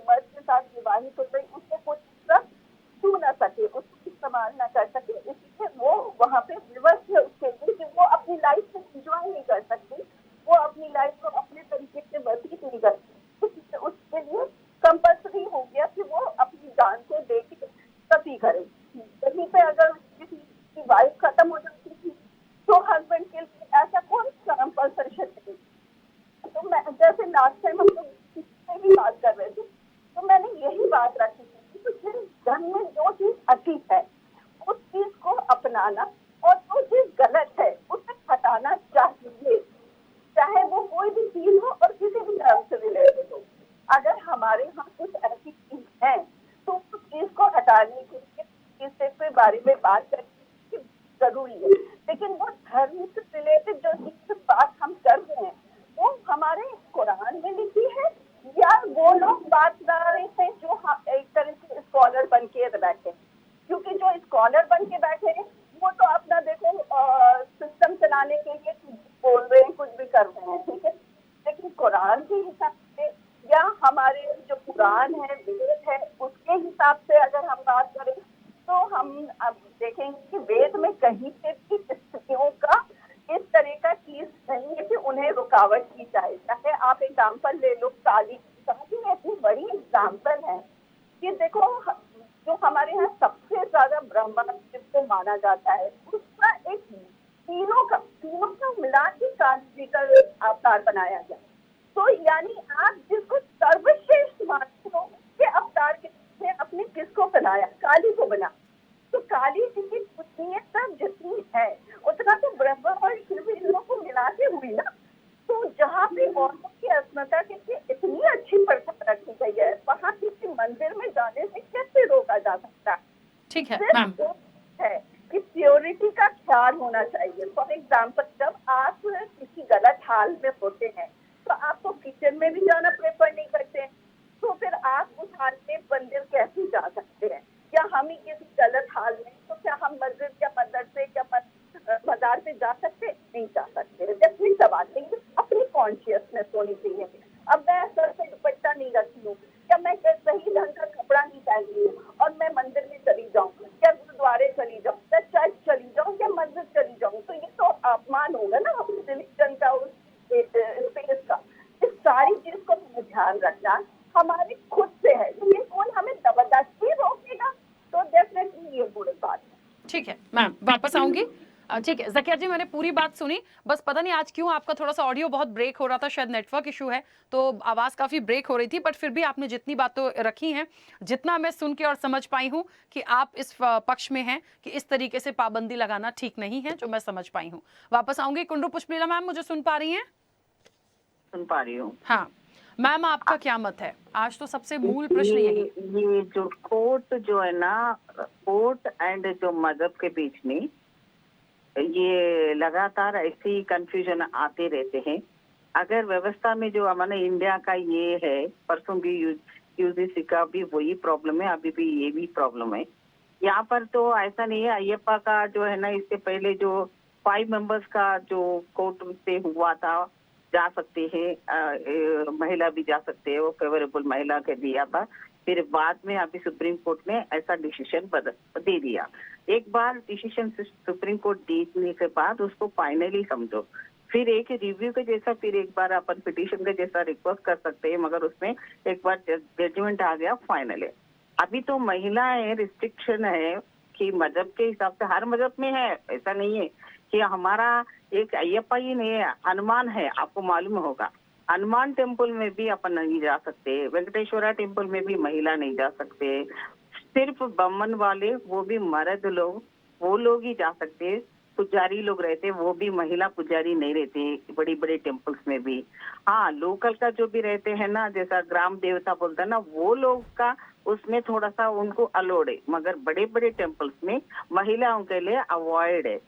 मर्द के साथ विवाहित हो गई, उसको कोई दूसरा छू न सके, उसको इस्तेमाल न कर सके, इसलिए वो वहाँ पे विवश है उसके लिए कि वो अपनी लाइफ को एंजॉय नहीं कर सकती, वो अपनी लाइफ को अपने तरीके से व्यतीत नहीं कर सकती। उसके लिए कंपल्सरी हो गया कि वो अपनी जान को दे के सती करे। कहीं पे अगर किसी की वाइफ खत्म हो जाती थी तो हस्बैंड के लिए ऐसा कौन सा कंपल्सन है? तो मैं जैसे लास्ट टाइम हम लोग किसी भी बात कर रहे थे, तो मैंने यही बात रखी थी कि जिस धर्म में जो चीज अच्छी है उस चीज को अपनाना, और जो चीज गलत है उसे हटाना चाहिए, चाहे वो कोई भी चीज हो और किसी भी धर्म से रिलेटेड हो। अगर हमारे यहाँ कुछ ऐसी चीज है तो उस चीज को हटाने के लिए इससे कोई बात बारे में बात करनी जरूरी है, लेकिन वो धर्म से रिलेटेड जो जिस बात हम कर रहे हैं वो हमारे कुरान में लिखी है या वो लोग बात कर रहे थे जो एक तरह से स्कॉलर बन के बैठे, क्योंकि जो स्कॉलर बन के बैठे हैं वो तो अपना देखो सिस्टम चलाने के लिए कुछ बोल रहे हैं, कुछ भी कर रहे हैं, ठीक है, लेकिन कुरान के हिसाब से या हमारे जो कुरान है, वेद है, उसके हिसाब से अगर हम बात करें तो हम अब देखेंगे कि वेद में कहीं पे भी स्त्रियों का इस तरह का चीज नहीं है कि उन्हें रुकावट की जाए। चाहे आप एग्जाम्पल ले लो, काली में इतनी बड़ी एग्जाम्पल है कि देखो जो हमारे यहाँ सबसे ज्यादा ब्रह्मांड जिसको माना जाता है उसका एक तीनों का मिला के काली का अवतार बनाया गया। तो यानी आप जिसको सर्वश्रेष्ठ मानते हो उसके अवतार के ने अपने किसको बनाया? काली को बना। तो काली जी की पुण्यता जितनी है उतना तो ब्रह्मा और शिव इन लोगों को मिलाते हुई ना। तो जहाँ पे औरतों की अस्मिता के लिए इतनी अच्छी प्रथा रखी गई है, वहाँ किसी मंदिर में जाने से कैसे रोका जा सकता है? ठीक है सिर्फ मैम। वो है कि प्योरिटी का ख्याल होना चाहिए। फॉर एग्जाम्पल, जब आप किसी गलत हाल में होते हैं तो आप तो किचन में भी जाना प्रेफर नहीं करते, तो फिर आप उस हाल में मंदिर कैसे जा सकते हैं? या हम ही किसी गलत हाल में, तो क्या हम मस्जिद या मदरसे या बाजार पे जा सकते? नहीं जा सकते। डेफिनेटली सवाल, लेकिन अपनी कॉन्शियसनेस होनी चाहिए। अब मैं सर पे दुपट्टा नहीं रखी हूँ या मैं सही ढंग का कपड़ा नहीं पहनी हूँ और मैं मंदिर में चली जाऊँ या गुरुद्वारे चली जाऊँ या चर्च चली जाऊँ या मस्जिद चली जाऊँ, तो ये तो अपमान होगा ना अपनी रिलीजन का, उस स्पेस का। इस सारी चीज को ध्यान रखना हमारे खुद से है, लेकिन कौन हमें जबरदस्ती रोकेगा? तो डेफिनेटली ये बुरी बात है। ठीक है मैम, वापस आऊंगी। ठीक है ज़किया जी, मैंने पूरी बात सुनी, बस पता नहीं आज क्यों आपका थोड़ा सा ऑडियो बहुत ब्रेक हो रहा था, शायद नेटवर्क इशू है, तो आवाज़ काफ़ी ब्रेक हो रही थी, बट फिर भी आपने जितनी बातें रखी हैं, जितना मैं सुन के और समझ पाई हूँ कि आप इस पक्ष में हैं कि इस तरीके से पाबंदी लगाना ठीक नहीं है, जो मैं समझ पाई हूँ। वापस आऊंगी। कुंडू पुष्पलीला मैम, मुझे सुन पा रही हैं? सुन पा रही हूँ। हाँ मैम, आपका क्या मत है? आज तो सबसे मूल प्रश्न यही। ये जो कोर्ट जो है ना, कोर्ट एंड जो मजहब के बीच में ये लगातार ऐसे ही कंफ्यूजन आते रहते हैं। अगर व्यवस्था में जो हमारे इंडिया का ये है, परसों भी यूजीसी का भी वही प्रॉब्लम है, अभी भी ये भी प्रॉब्लम है। यहाँ पर तो ऐसा नहीं है। अयप्पा का जो है ना, इससे पहले जो 5 मेंबर्स का जो कोर्ट से हुआ था, जा सकते हैं, महिला भी जा सकते हैं, वो फेवरेबल महिला के दिया था। फिर बाद में अभी सुप्रीम कोर्ट ने ऐसा डिसीजन दे दिया। एक बार डिसीजन सुप्रीम कोर्ट देने के बाद उसको फाइनली समझो, फिर एक रिव्यू के जैसा फिर एक बार अपन पिटीशन के जैसा रिक्वेस्ट कर सकते हैं, मगर उसमें एक बार जजमेंट आ गया फाइनल है। अभी तो महिलाएं रिस्ट्रिक्शन है कि मजहब के हिसाब से, हर मजहब में है, ऐसा नहीं है कि हमारा एक अयप्पा ही नहीं है, हनुमान है, आपको मालूम होगा। हनुमान टेम्पल में भी अपन नहीं जा सकते, वेंकटेश्वरा टेम्पल में भी महिला नहीं जा सकते, सिर्फ बमन वाले वो भी मर्द लोग, वो लोग ही जा सकते। पुजारी लोग रहते, वो भी महिला पुजारी नहीं रहते बड़ी बड़ी टेम्पल्स में भी। हाँ, लोकल का जो भी रहते हैं ना, जैसा ग्राम देवता बोलता है ना, वो लोग का उसमें थोड़ा सा उनको अलोड है, मगर बड़े बड़े टेम्पल्स में महिलाओं के लिए अवॉइड है।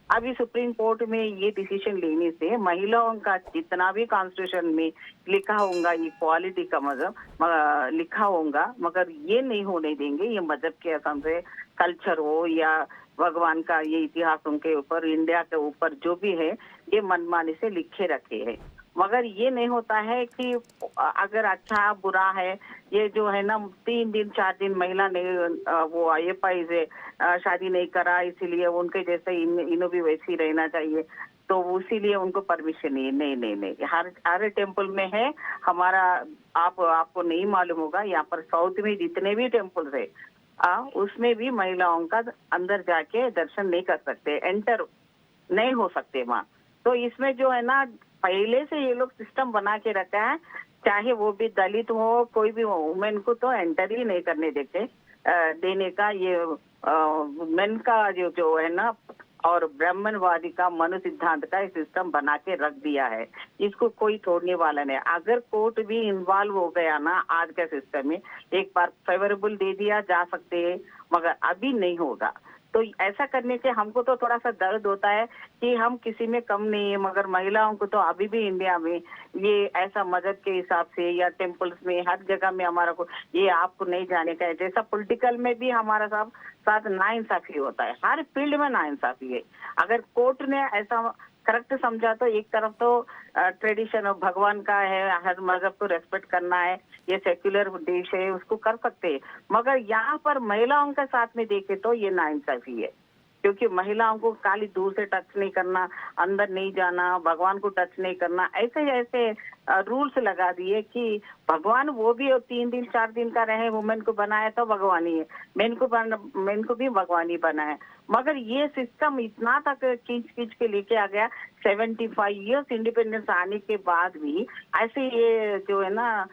अभी सुप्रीम कोर्ट में ये डिसीजन लेने से महिलाओं का जितना भी कॉन्स्टिट्यूशन में लिखा होगा, इक्वालिटी का मजहब लिखा होगा, मगर ये नहीं होने देंगे। ये मजहब के असम से कल्चर हो या भगवान का ये इतिहासों के ऊपर, इंडिया के ऊपर जो भी है, ये मनमानी से लिखे रखे हैं। मगर ये नहीं होता है कि अगर अच्छा बुरा है, ये जो है ना 3 दिन 4 दिन महिला ने वो अयप्पा से शादी नहीं करा, इसीलिए उनके जैसे इन्हों भी वैसे ही रहना चाहिए, तो इसीलिए उनको परमिशन नहीं। हर टेम्पल में है हमारा। आपको नहीं मालूम होगा, यहाँ पर साउथ में जितने भी टेम्पल्स है उसमें भी महिलाओं का अंदर जाके दर्शन नहीं कर सकते, एंटर नहीं हो सकते वहाँ। तो इसमें जो है ना, पहले से ये लोग सिस्टम बना के रखा है, चाहे वो भी दलित हो, कोई भी हो, वुमेन को तो एंटर ही नहीं करने देने का ये मेन का जो है ना, और ब्राह्मणवादी का मनु सिद्धांत का सिस्टम बना के रख दिया है। इसको कोई तोड़ने वाला नहीं। अगर कोर्ट भी इन्वॉल्व हो गया ना आज के सिस्टम में, एक बार फेवरेबल दे दिया जा सकते हैं, मगर अभी नहीं होगा। तो ऐसा करने से हमको तो थोड़ा सा दर्द होता है कि हम किसी में कम नहीं है, मगर महिलाओं को तो अभी भी इंडिया में ये ऐसा मदद के हिसाब से या टेम्पल्स में हर जगह में हमारा को ये आपको नहीं जाने का है। जैसा पॉलिटिकल में भी हमारा साथ नाइंसाफी होता है, हर फील्ड में नाइंसाफी है। अगर कोर्ट ने ऐसा करेक्ट समझा तो एक तरफ तो ट्रेडिशन भगवान का है, हर मजहब को रेस्पेक्ट करना है, ये सेक्युलर देश है, उसको कर सकते हैं। मगर यहाँ पर महिलाओं के साथ में देखे तो ये नाइंसाफी है, क्योंकि महिलाओं को खाली दूर से टच नहीं करना, अंदर नहीं जाना, भगवान को टच नहीं करना, ऐसे ऐसे रूल्स लगा दिए कि भगवान वो भी 3 दिन 4 दिन का रहे, वुमेन को बनाया तो भगवान ही है, मेन को भी भगवान ही बनाया। मगर ये सिस्टम इतना तक खींच के लेके आ गया, 75 इयर्स इंडिपेंडेंस आने के बाद भी ऐसे ये जो है ना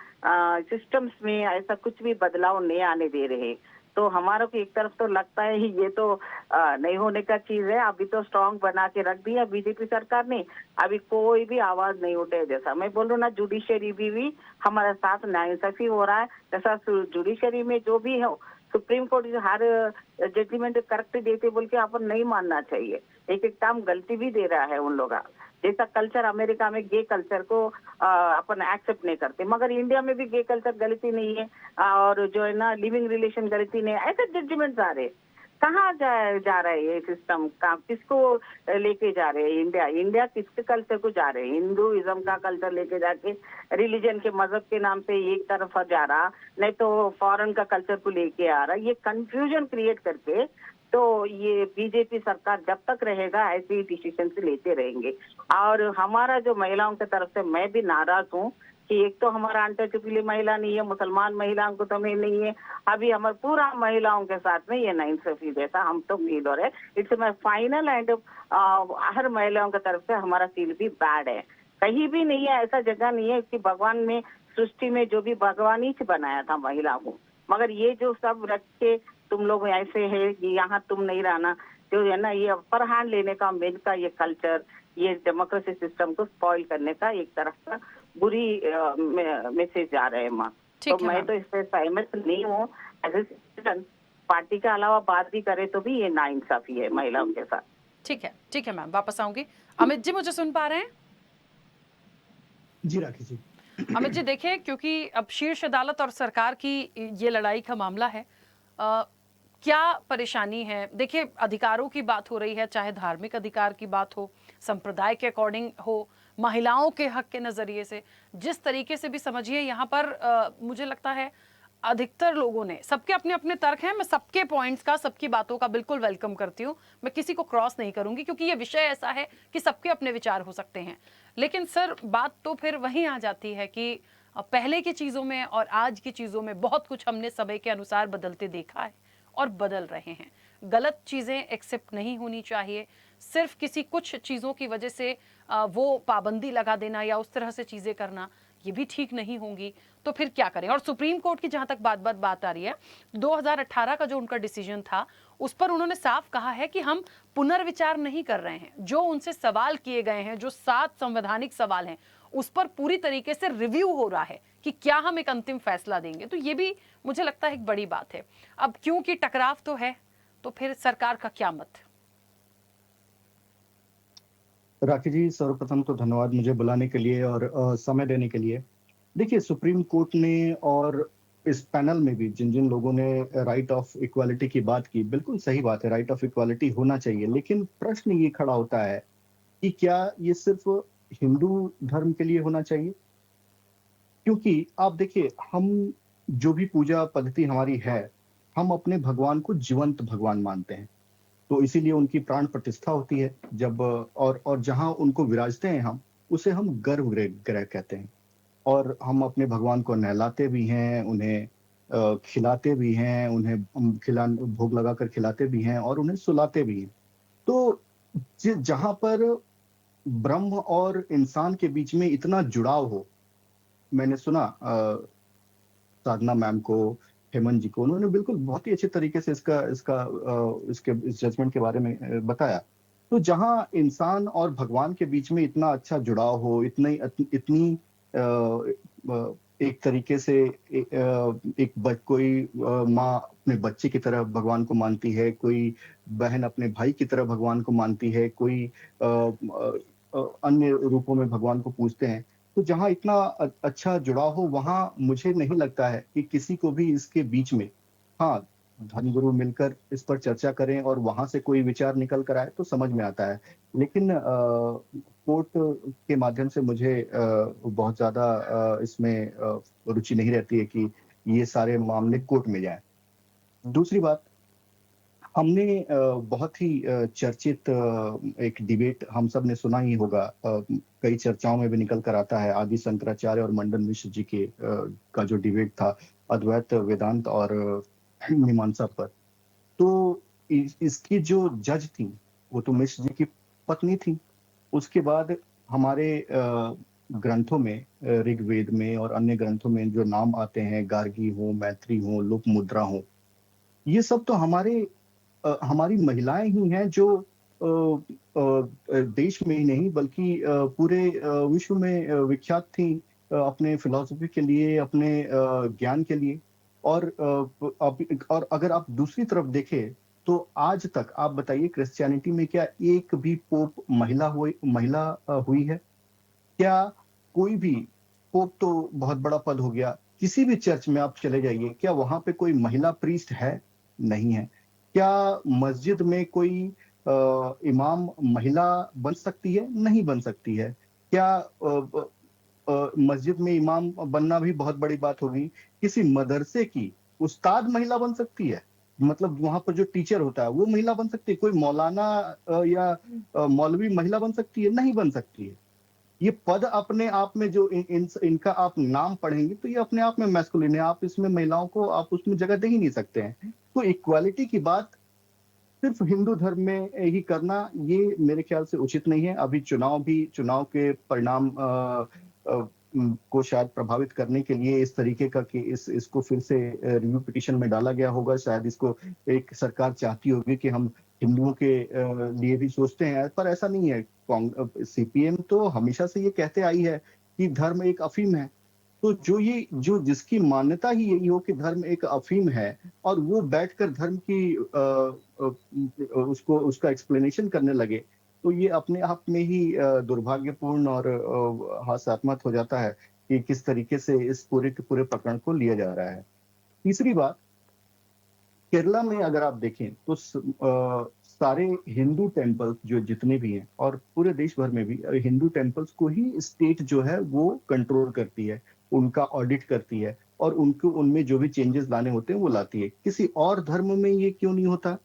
सिस्टम्स में ऐसा कुछ भी बदलाव नहीं आने दे रहे। तो हमारा को एक तरफ तो लगता है ये तो नहीं होने का चीज है। अभी तो स्ट्रांग बना के रख दिया बीजेपी सरकार ने, अभी कोई भी आवाज नहीं उठे। जैसा मैं बोल रहा हूँ ना, जुडिशरी भी हमारे साथ नाइंसाफी हो रहा है। जैसा जुडिशरी में जो भी है, सुप्रीम कोर्ट हर जजमेंट करेक्ट देते बोल के अपन नहीं मानना चाहिए, एक काम गलती भी दे रहा है उन लोग। जैसा कल्चर अमेरिका में गे कल्चर को अपन एक्सेप्ट नहीं करते, मगर इंडिया में भी गे कल्चर गलती नहीं है और जो है ना लिविंग रिलेशन गलती नहीं है। ऐसे जजमेंट आ रहे, कहाँ जा रहा है ये सिस्टम, किसको लेके जा रहे हैं? इंडिया किसके कल्चर को जा रहे हैं? हिंदुइज्म का कल्चर लेके जाके रिलीजन के मजहब के नाम से एक तरफ जा रहा, नहीं तो फॉरेन का कल्चर को लेके आ रहा। ये कंफ्यूजन क्रिएट करके तो ये बीजेपी सरकार जब तक रहेगा ऐसे ही डिसीजन लेते रहेंगे। और हमारा जो महिलाओं की तरफ से मैं भी नाराज हूँ कि एक तो हमारा अनटचेबल महिला नहीं है, मुसलमान महिलाओं को तो नहीं है, अभी हमारे पूरा महिलाओं के साथ में ये नाइंसाफी जैसा हम तो फील हो रहे। इट्स माय फाइनल एंड हर महिलाओं की तरफ से हमारा फील भी बैड है। कहीं भी नहीं है, ऐसा जगह नहीं है कि भगवान में सृष्टि में जो भी भगवान ही बनाया था महिला को, मगर ये जो सब रख के तुम लोग ऐसे है कि यहाँ तुम नहीं रहना, जो है ना ये अपर हैंड लेने का मेन का ये कल्चर, ये डेमोक्रेसी सिस्टम को स्पॉइल करने का एक तरफ का बुरी मैसेज जा रहे हैं माँ। तो मैं तो इससे सहमत नहीं हूँ। एज ए सिटीजन पार्टी के अलावा बात भी करे तो भी ये नाइंसाफी है महिलाओं के साथ। ठीक है मैम, वापस आऊंगी। अमित जी मुझे सुन पा रहे हैं? जी राखी जी। अमित जी देखिए, क्योंकि अब शीर्ष अदालत और सरकार की ये लड़ाई का मामला है, क्या परेशानी है? देखिए अधिकारों की बात हो रही है, चाहे धार्मिक अधिकार की बात हो, संप्रदाय के अकॉर्डिंग हो, महिलाओं के हक के नजरिए से, जिस तरीके से भी समझिए, यहाँ पर मुझे लगता है अधिकतर लोगों ने, सबके अपने अपने तर्क हैं, मैं सबके पॉइंट्स का, सबकी बातों का बिल्कुल वेलकम करती हूँ, मैं किसी को क्रॉस नहीं करूंगी, क्योंकि ये विषय ऐसा है कि सबके अपने विचार हो सकते हैं। लेकिन सर बात तो फिर वहीं आ जाती है कि पहले की चीजों में और आज की चीजों में बहुत कुछ हमने समय के अनुसार बदलते देखा है और बदल रहे हैं। गलत चीजें एक्सेप्ट नहीं होनी चाहिए, सिर्फ किसी कुछ चीजों की वजह से वो पाबंदी लगा देना या उस तरह से चीजें करना, ये भी ठीक नहीं होंगी। तो फिर क्या करें? और सुप्रीम कोर्ट की जहां तक बात आ रही है, 2018 का जो उनका डिसीजन था, उस पर उन्होंने साफ कहा है कि हम पुनर्विचार नहीं कर रहे हैं। जो उनसे सवाल किए गए हैं, जो 7 संवैधानिक सवाल हैं, उस पर पूरी तरीके से रिव्यू हो रहा है कि क्या हम एक अंतिम फैसला देंगे। तो ये भी मुझे लगता है एक बड़ी बात है। अब क्योंकि टकराव तो है, तो फिर सरकार का क्या मत? राखी जी, सर्वप्रथम तो धन्यवाद मुझे बुलाने के लिए और समय देने के लिए। देखिए, सुप्रीम कोर्ट ने और इस पैनल में भी जिन जिन लोगों ने राइट ऑफ इक्वालिटी की बात की, बिल्कुल सही बात है, राइट ऑफ इक्वालिटी होना चाहिए। लेकिन प्रश्न ये खड़ा होता है कि क्या ये सिर्फ हिंदू धर्म के लिए होना चाहिए? क्योंकि आप देखिए, हम जो भी पूजा पद्धति हमारी है, हम अपने भगवान को जीवंत भगवान मानते हैं, तो इसीलिए उनकी प्राण प्रतिष्ठा होती है जब और जहां उनको विराजते हैं हम, उसे हम गर्भगृह कहते हैं। और हम अपने भगवान को नहलाते भी हैं, उन्हें खिलाते भी हैं, उन्हें भोग लगाकर खिलाते भी हैं और उन्हें सुलाते भी हैं। तो जहां पर ब्रह्म और इंसान के बीच में इतना जुड़ाव हो, मैंने सुना साधना मैम को, हेमंत जी को, उन्होंने बिल्कुल बहुत ही अच्छे तरीके से इस जजमेंट के बारे में बताया। तो जहां इंसान और भगवान के बीच में इतना अच्छा जुड़ाव हो, इतनी एक तरीके से कोई माँ अपने बच्चे की तरह भगवान को मानती है, कोई बहन अपने भाई की तरह भगवान को मानती है, कोई अन्य रूपों में भगवान को पूजते हैं। तो जहाँ इतना अच्छा जुड़ाव हो, वहाँ मुझे नहीं लगता है कि किसी को भी इसके बीच में, हाँ, धर्मगुरु मिलकर इस पर चर्चा करें और वहां से कोई विचार निकल कर आए तो समझ में आता है। लेकिन कोर्ट के माध्यम से मुझे बहुत ज्यादा इसमें रुचि नहीं रहती है कि ये सारे मामले कोर्ट में जाएं। दूसरी बात, हमने बहुत ही चर्चित एक डिबेट हम सब ने सुना ही होगा, कई चर्चाओं में भी निकल कर आता है, आदि शंकराचार्य और मंडन मिश्र जी के का जो डिबेट था अद्वैत वेदांत और मीमांसा पर। तो इसकी जो जज थी वो तो मिश्र जी की पत्नी थी। उसके बाद हमारे ग्रंथों में, ऋग्वेद में और अन्य ग्रंथों में जो नाम आते हैं, गार्गी हो, मैत्री हो, लोकमुद्रा हो, ये सब तो हमारी महिलाएं ही हैं जो देश में ही नहीं बल्कि पूरे विश्व में विख्यात थी अपने फिलॉसफी के लिए, अपने ज्ञान के लिए। और अगर आप दूसरी तरफ देखें तो आज तक आप बताइए, क्रिश्चियनिटी में क्या एक भी पोप महिला हुई है? क्या कोई भी पोप तो बहुत बड़ा पद हो गया, किसी भी चर्च में आप चले जाइए, क्या वहां पे कोई महिला प्रीस्ट है? नहीं है। क्या मस्जिद में कोई इमाम महिला बन सकती है? नहीं बन सकती है। क्या मस्जिद में इमाम बनना भी बहुत बड़ी बात होगी? किसी मदरसे की उस्ताद महिला बन सकती है? मतलब वहां पर जो टीचर होता है वो महिला बन सकती है? कोई मौलाना या मौलवी महिला बन सकती है? नहीं बन सकती है। ये पद अपने आप में जो इनका आप नाम पढ़ेंगे तो ये अपने आप में मैस्कुलिन है, आप इसमें महिलाओं को आप उसमें जगह दे ही नहीं सकते हैं। तो इक्वालिटी की बात सिर्फ हिंदू धर्म में ही करना, ये मेरे ख्याल से उचित नहीं है। अभी चुनाव के परिणाम को शायद प्रभावित करने के लिए इस तरीके का कि इसको फिर से रिव्यू पिटीशन में डाला गया होगा। शायद इसको एक सरकार चाहती होगी कि हम हिंदुओं के लिए भी सोचते हैं, पर ऐसा नहीं है। सीपीएम तो हमेशा से ये कहते आई है कि धर्म एक अफीम है। तो जो जिसकी मान्यता ही यही हो कि धर्म एक अफीम है और वो बैठकर धर्म की उसका एक्सप्लेनेशन करने लगे, तो ये अपने आप में ही दुर्भाग्यपूर्ण और हास्यास्पद हो जाता है कि किस तरीके से इस पूरे के पूरे प्रकरण को लिया जा रहा है। तीसरी बात, केरला में अगर आप देखें तो सारे हिंदू टेम्पल्स जो जितने भी हैं और पूरे देश भर में भी हिंदू टेम्पल्स को ही स्टेट जो है वो कंट्रोल करती है, उनका ऑडिट करती है और उनमें जो भी चेंजेस लाने होते हैं वो लाती है। किसी और धर्म में ये क्यों नहीं होता?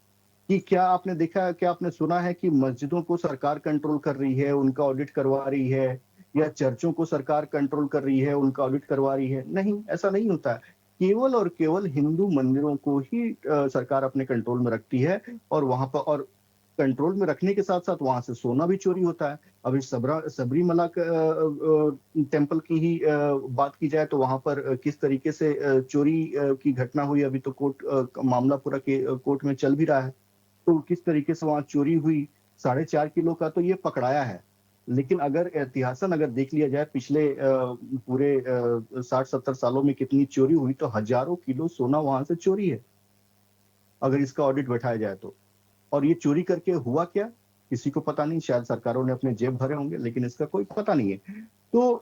कि क्या आपने सुना है कि मस्जिदों को सरकार कंट्रोल कर रही है, उनका ऑडिट करवा रही है, या चर्चों को सरकार कंट्रोल कर रही है, उनका ऑडिट करवा रही है? नहीं, ऐसा नहीं होता है। केवल और केवल हिंदू मंदिरों को ही सरकार अपने कंट्रोल में रखती है और वहां पर, और कंट्रोल में रखने के साथ साथ वहां से सोना भी चोरी होता है। अभी सबरीमला टेम्पल की ही बात की जाए तो वहां पर किस तरीके से चोरी की घटना हुई, अभी तो मामला पूरा कोर्ट में चल भी रहा है। तो किस तरीके से वहां चोरी हुई, 4.5 किलो का तो ये पकड़ाया है। लेकिन अगर इतिहासन अगर देख लिया जाए पिछले पूरे 60-70 सालों में कितनी चोरी हुई, तो हजारों किलो सोना वहां से चोरी है अगर इसका ऑडिट बैठाया जाए तो। और ये चोरी करके हुआ क्या, किसी को पता नहीं। शायद सरकारों ने अपने जेब भरे होंगे, लेकिन इसका कोई पता नहीं है। तो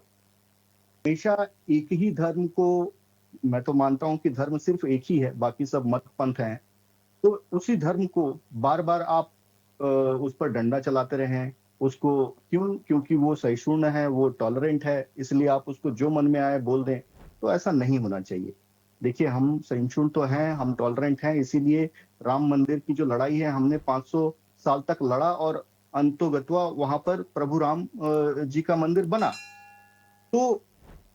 हमेशा एक ही धर्म को, मैं तो मानता हूं कि धर्म सिर्फ एक ही है, बाकी सब मत पंथ हैं। तो उसी धर्म को बार बार आप उस पर डंडा चलाते रहें, उसको क्योंकि वो सहिष्णु है, वो टॉलरेंट है, इसलिए आप उसको जो मन में आए बोल दें, तो ऐसा नहीं होना चाहिए। देखिए, हम सहिष्णु तो हैं, हम टॉलरेंट हैं, इसीलिए राम मंदिर की जो लड़ाई है हमने 500 साल तक लड़ा और अंतोगत्वा वहां पर प्रभु राम जी का मंदिर बना। तो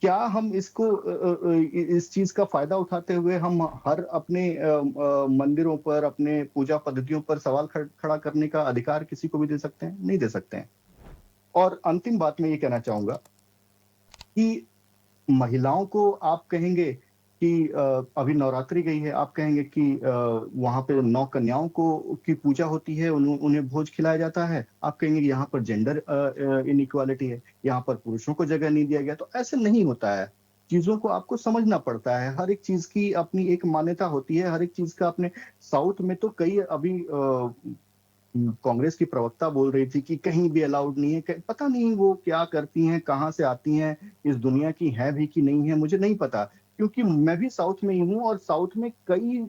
क्या हम इसको इस चीज का फायदा उठाते हुए हम हर अपने मंदिरों पर, अपने पूजा पद्धतियों पर सवाल खड़ा करने का अधिकार किसी को भी दे सकते हैं? नहीं दे सकते हैं। और अंतिम बात मैं ये कहना चाहूंगा कि महिलाओं को आप कहेंगे कि अभी नवरात्रि गई है, आप कहेंगे कि वहां पे 9 कन्याओं की पूजा होती है, उन्हें भोज खिलाया जाता है। आप कहेंगे कि यहाँ पर जेंडर इनइक्वालिटी है, यहाँ पर पुरुषों को जगह नहीं दिया गया। तो ऐसे नहीं होता है। चीजों को आपको समझना पड़ता है। हर एक चीज की अपनी एक मान्यता होती है, हर एक चीज का अपने साउथ में तो कई अभी कांग्रेस की प्रवक्ता बोल रही थी कि कहीं भी अलाउड नहीं है, पता नहीं वो क्या करती हैं, कहाँ से आती हैं, इस दुनिया की है भी कि नहीं है, मुझे नहीं पता, क्योंकि मैं भी साउथ में ही हूँ और साउथ में कई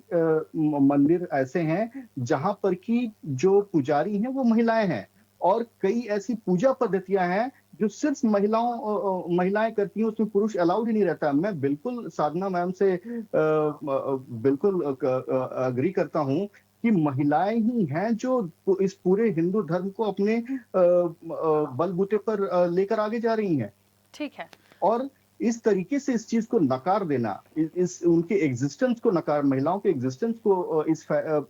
मंदिर ऐसे हैं जहां पर कि जो पुजारी हैं वो महिलाएं हैं और कई ऐसी पूजा पद्धतियां हैं जो सिर्फ महिलाएं करती हैं, उसमें पुरुष अलाउड ही नहीं रहता। मैं बिल्कुल साधना मैम से बिल्कुल अग्री करता हूँ कि महिलाएं ही हैं जो इस पूरे हिंदू धर्म को अपने बलबूते पर लेकर आगे जा रही हैं। ठीक है। और इस तरीके से इस चीज को नकार देना, इस उनके एग्जिस्टेंस को नकार, महिलाओं के एग्जिस्टेंस को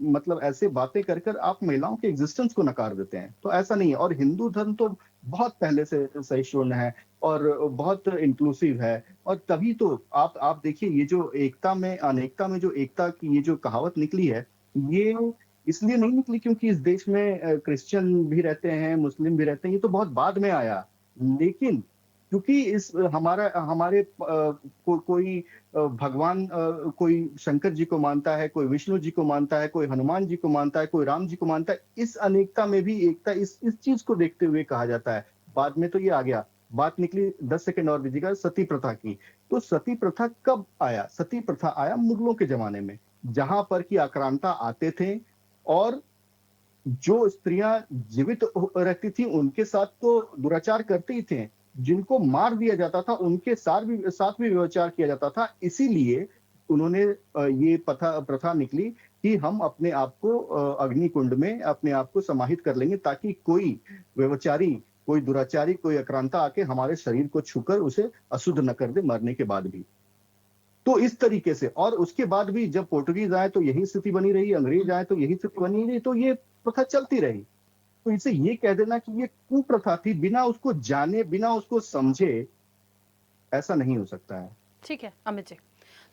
मतलब ऐसे बातें कर कर आप महिलाओं के एग्जिस्टेंस को नकार देते हैं, तो ऐसा नहीं है। और हिंदू धर्म तो बहुत पहले से सहिष्णु है और बहुत इंक्लूसिव है, और तभी तो आप देखिए ये जो एकता में अनेकता में जो एकता की ये जो कहावत निकली है, ये इसलिए नहीं निकली क्योंकि इस देश में क्रिश्चियन भी रहते हैं, मुस्लिम भी रहते हैं, ये तो बहुत बाद में आया। लेकिन क्योंकि इस हमारे कोई भगवान, कोई शंकर जी को मानता है, कोई विष्णु जी को मानता है, कोई हनुमान जी को मानता है, कोई राम जी को मानता है, इस अनेकता में भी एकता, इस चीज को देखते हुए कहा जाता है। बाद में तो ये आ गया। बात निकली 10 सेकंड और दीजिएगा, सती प्रथा की। तो सती प्रथा कब आया? सती प्रथा आया मुगलों के जमाने में, जहां पर कि आक्रांता आते थे और जो स्त्रियां जीवित रहती थी उनके साथ तो दुराचार करते ही थे, जिनको मार दिया जाता था उनके साथ भी व्यभिचार किया जाता था। इसीलिए उन्होंने ये प्रथा निकली कि हम अपने आप को अग्नि कुंड में अपने आप को समाहित कर लेंगे ताकि कोई व्यभिचारी, कोई दुराचारी, कोई आक्रांता आके हमारे शरीर को छूकर उसे अशुद्ध न कर दे मरने के बाद भी। तो इस तरीके से, और उसके बाद भी जब पोर्टुगीज आए तो यही स्थिति बनी रही, अंग्रेज आए तो यही स्थिति बनी रही, तो ये प्रथा चलती रही। तो इसे ये कह देना कि ये कुप्रथा थी बिना उसको जाने, बिना उसको समझे, ऐसा नहीं हो सकता है। ठीक है अमित जी,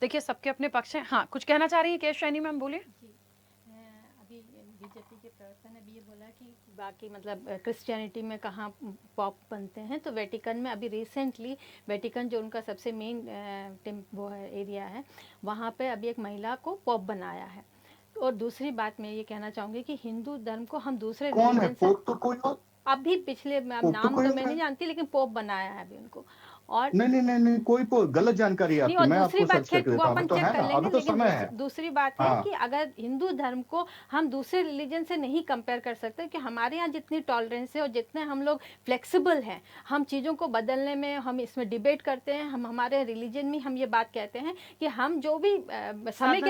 देखिए सबके अपने पक्ष हैं। हाँ, कुछ कहना चाह रही है केशवानी मैम, बोलिए। अभी बीजेपी के प्रवक्ता ने भी ये बोला कि बाकी मतलब क्रिश्चियनिटी में कहाँ पॉप बनते हैं, तो वेटिकन में अभी रिसेंटली, वेटिकन जो उनका सबसे मेन वो है एरिया है, वहाँ पे अभी एक महिला को पॉप बनाया है। और दूसरी बात मैं ये कहना चाहूँगी कि हिंदू धर्म को हम दूसरे कौन है रिलीजन से पोप? तो कोई और अभी पिछले नाम तो मैं नहीं जानती, लेकिन पोप बनाया है अभी उनको। और नहीं, कोई गलत जानकारी है नहीं, आपकी। और मैं दूसरी आपको बात सर्च करके वो देता हूं। अपन तो चेक है कर ना, अभी लेंगे, तो लेकिन समय है। दूसरी बात है हाँ। कि अगर हिंदू धर्म को हम दूसरे रिलीजन से नहीं कंपेयर कर सकते, कि हमारे यहाँ जितनी टॉलरेंस है और जितने हम लोग फ्लेक्सिबल हैं, हम चीज़ों को बदलने में, हम इसमें डिबेट करते हैं, हम हमारे रिलीजन में हम ये बात कहते हैं कि हम जो भी समय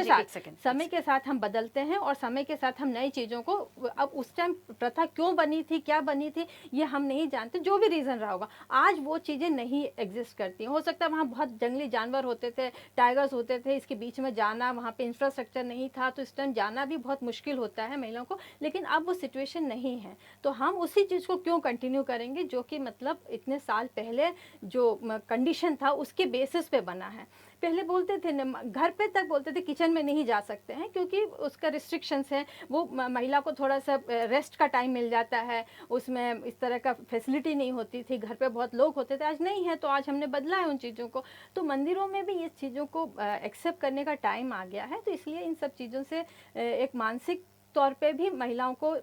के साथ हम बदलते हैं और समय के साथ हम नई चीज़ों को, अब उस टाइम प्रथा क्यों बनी थी, क्या बनी थी, ये हम नहीं जानते, जो भी रीज़न रहा होगा, आज वो चीज़ें नहीं एग्जिस्ट करती। हो सकता है वहाँ बहुत जंगली जानवर होते थे, टाइगर्स होते थे, इसके बीच में जाना, वहाँ पे इंफ्रास्ट्रक्चर नहीं था, तो इस टाइम जाना भी बहुत मुश्किल होता है महिलाओं को, लेकिन अब वो सिचुएशन नहीं है। तो हम उसी चीज़ को क्यों कंटिन्यू करेंगे जो कि मतलब इतने साल पहले जो कंडीशन था उसके बेसिस पे बना है। पहले बोलते थे, घर पे तक बोलते थे किचन में नहीं जा सकते हैं क्योंकि उसका रिस्ट्रिक्शंस है, वो महिला को थोड़ा सा रेस्ट का टाइम मिल जाता है, उसमें इस तरह का फैसिलिटी नहीं होती थी, घर पे बहुत लोग होते थे, आज नहीं है, तो आज हमने बदला है उन चीज़ों को। तो मंदिरों में भी इस चीज़ों को एक्सेप्ट करने का टाइम आ गया है, तो इसलिए इन सब चीज़ों से एक मानसिक तौर पे भी महिलाओं को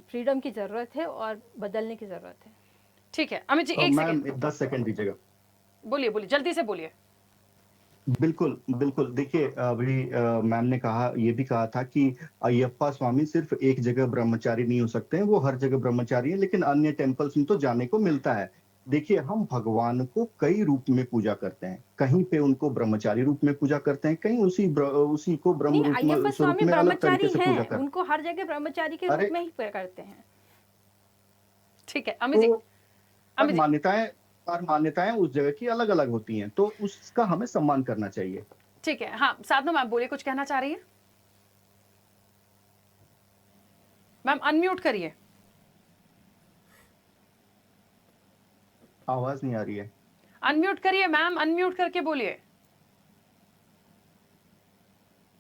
फ्रीडम की ज़रूरत है और बदलने की ज़रूरत है। ठीक है अमित जी, एक सेकंड, 10 सेकंड दीजिएगा। बोलिए, जल्दी से बोलिए। बिल्कुल देखिए, अभी मैम ने कहा, ये भी कहा था कि अयप्पा स्वामी सिर्फ एक जगह ब्रह्मचारी नहीं हो सकते हैं, वो हर जगह ब्रह्मचारी हैं, लेकिन अन्य टेम्पल्स में तो जाने को मिलता है। देखिए, हम भगवान को कई रूप में पूजा करते हैं, कहीं पे उनको ब्रह्मचारी रूप में पूजा करते हैं, कहीं उसी को ब्रह्म रूप में, स्वरूप में अलग तरीके से पूजा करते हैं, उनको हर जगह ब्रह्मचारी के रूप में ही करते हैं। ठीक है अमित जी, मान्यताएं उस जगह की अलग अलग होती हैं, तो उसका हमें सम्मान करना चाहिए। ठीक है। हाँ, साधना मैम बोलिए, कुछ कहना चाह रही है मैम? अनम्यूट करिए, आवाज नहीं आ रही है। अनम्यूट करिए मैम, अनम्यूट करके बोलिए।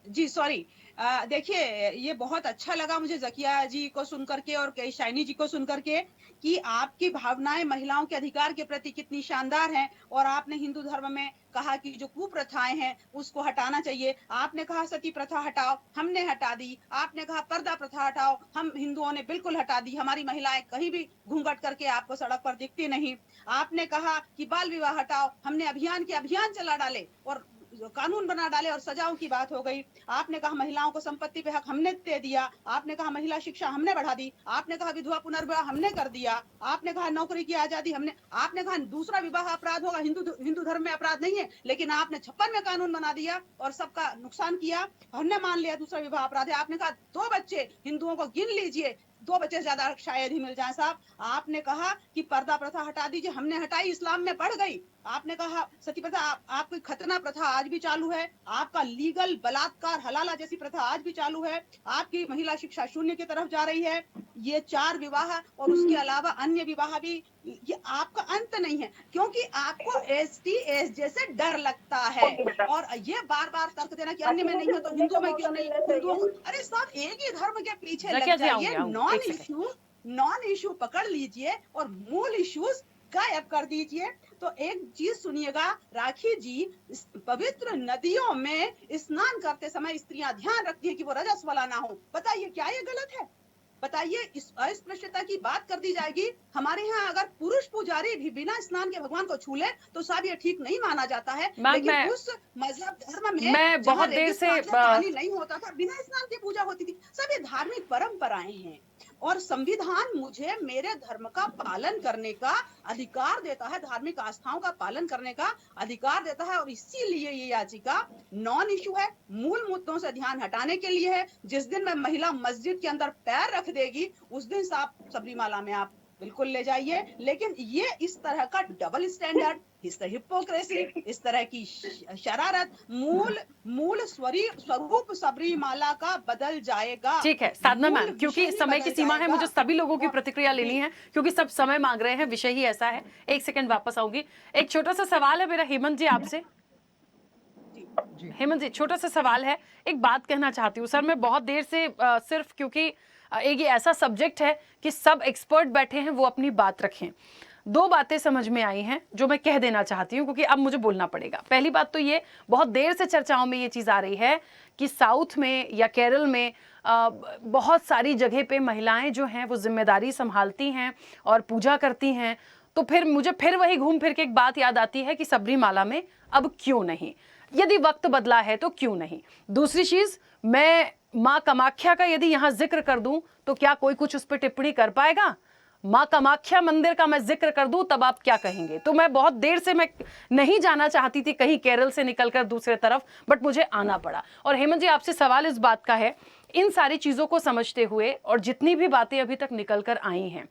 जी सॉरी, देखिए, ये बहुत अच्छा लगा मुझे ज़किया जी को सुन करके और शाइनी जी को सुन करके कि आपकी भावनाएं महिलाओं के अधिकार के प्रति कितनी शानदार हैं। और आपने हिंदू धर्म में कहा कि जो कुप्रथाएं हैं उसको हटाना चाहिए। आपने कहा सती प्रथा हटाओ, हमने हटा दी। आपने कहा पर्दा प्रथा हटाओ, हम हिंदुओं ने बिल्कुल हटा दी। हमारी महिलाएं कहीं भी घूंघट करके आपको सड़क पर दिखती नहीं। आपने कहा कि बाल विवाह हटाओ, हमने अभियान चला डाले और कानून बना डाले और सजाओं की बात हो गई। आपने कहा महिलाओं को संपत्ति पे हक हमने दे दिया। आपने कहा महिला शिक्षा हमने बढ़ा दी। आपने कहा विधवा पुनर्विवाह हमने कर दिया। आपने कहा नौकरी की आजादी हमने। आपने कहा दूसरा विवाह अपराध होगा, हिंदू धर्म में अपराध नहीं है, लेकिन आपने 56 में कानून बना दिया और सबका नुकसान किया। हमने मान लिया दूसरा विवाह अपराध है। आपने कहा 2 बच्चे हिंदुओं को गिन लीजिए, 2 बच्चे से ज्यादा शायद ही मिल जाए साहब। आपने कहा कि पर्दा प्रथा हटा दीजिए, हमने हटाई, इस्लाम में बढ़ गई। आपने कहा सती प्रथा, आपकी खतना प्रथा आज भी चालू है। आपका लीगल बलात्कार हलाला जैसी प्रथा आज भी चालू है। आपकी महिला शिक्षा शून्य की तरफ जा रही है। ये 4 विवाह और उसके अलावा अन्य विवाह भी, ये आपका अंत नहीं है, क्योंकि आपको ST SJ से डर लगता है। और ये बार बार तर्क देना कि अन्य में नहीं है तो हिंदुओं में क्यों नहीं, हिंदुओं को, अरे साहब एक ही धर्म के पीछे लग जाइए। नॉन इशू पकड़ लीजिए और मूल इश्यूज गायब कर दीजिए। तो एक चीज सुनिएगा राखी जी, पवित्र नदियों में स्नान करते समय स्त्रियां ध्यान रखती है कि वो रजस्वला ना हो। बताइए क्या ये गलत है? बताइए, इस अस्पृश्यता की बात कर दी जाएगी। हमारे यहाँ अगर पुरुष पुजारी भी बिना स्नान के भगवान को छू ले तो साहब ये ठीक नहीं माना जाता है। लेकिन उस मजहब धर्म में मैं बहुत देर से पानी नहीं होता था, बिना स्नान के पूजा होती थी। सब ये धार्मिक परंपराएं हैं और संविधान मुझे मेरे धर्म का पालन करने का अधिकार देता है, धार्मिक आस्थाओं का पालन करने का अधिकार देता है। और इसीलिए ये याचिका नॉन इशू है, मूल मुद्दों से ध्यान हटाने के लिए है। जिस दिन में महिला मस्जिद के अंदर पैर रख देगी उस दिन साहब सबरीमाला में आप बिल्कुल ले जाइए। लेकिन ये इस तरह का डबल स्टैंडर्ड, इस तरह हिपोक्रेसी, इस तरह की शरारत मूल स्वरूप सबरीमाला का बदल जाएगा। ठीक है साधना मैम, क्योंकि समय की सीमा है, मुझे सभी लोगों की प्रतिक्रिया लेनी है क्योंकि सब समय मांग रहे हैं, विषय ही ऐसा है। 1 सेकंड वापस आऊंगी। एक छोटा सा सवाल है मेरा हेमंत जी आपसे। हेमंत जी, छोटा सा सवाल है, एक बात कहना चाहती हूँ सर। मैं बहुत देर से सिर्फ क्योंकि एक ये ऐसा सब्जेक्ट है कि सब एक्सपर्ट बैठे हैं, वो अपनी बात रखें। 2 बातें समझ में आई हैं जो मैं कह देना चाहती हूँ क्योंकि अब मुझे बोलना पड़ेगा। पहली बात तो ये, बहुत देर से चर्चाओं में ये चीज़ आ रही है कि साउथ में या केरल में बहुत सारी जगह पे महिलाएं जो हैं वो जिम्मेदारी संभालती हैं और पूजा करती हैं। तो फिर मुझे फिर वही घूम फिर के एक बात याद आती है कि सबरीमाला में अब क्यों नहीं, यदि वक्त बदला है तो क्यों नहीं। दूसरी चीज, मैं माँ कामाख्या का यदि यहाँ जिक्र कर दूं तो क्या कोई कुछ उस पर टिप्पणी कर पाएगा? माँ कामाख्या मंदिर का मैं जिक्र कर दूं तब आप क्या कहेंगे? तो मैं बहुत देर से मैं नहीं जाना चाहती थी कहीं केरल से निकलकर दूसरे तरफ, बट मुझे आना पड़ा। और हेमंत जी आपसे सवाल इस बात का है, इन सारी चीजों को समझते हुए और जितनी भी बातें अभी तक निकल कर आई हैं,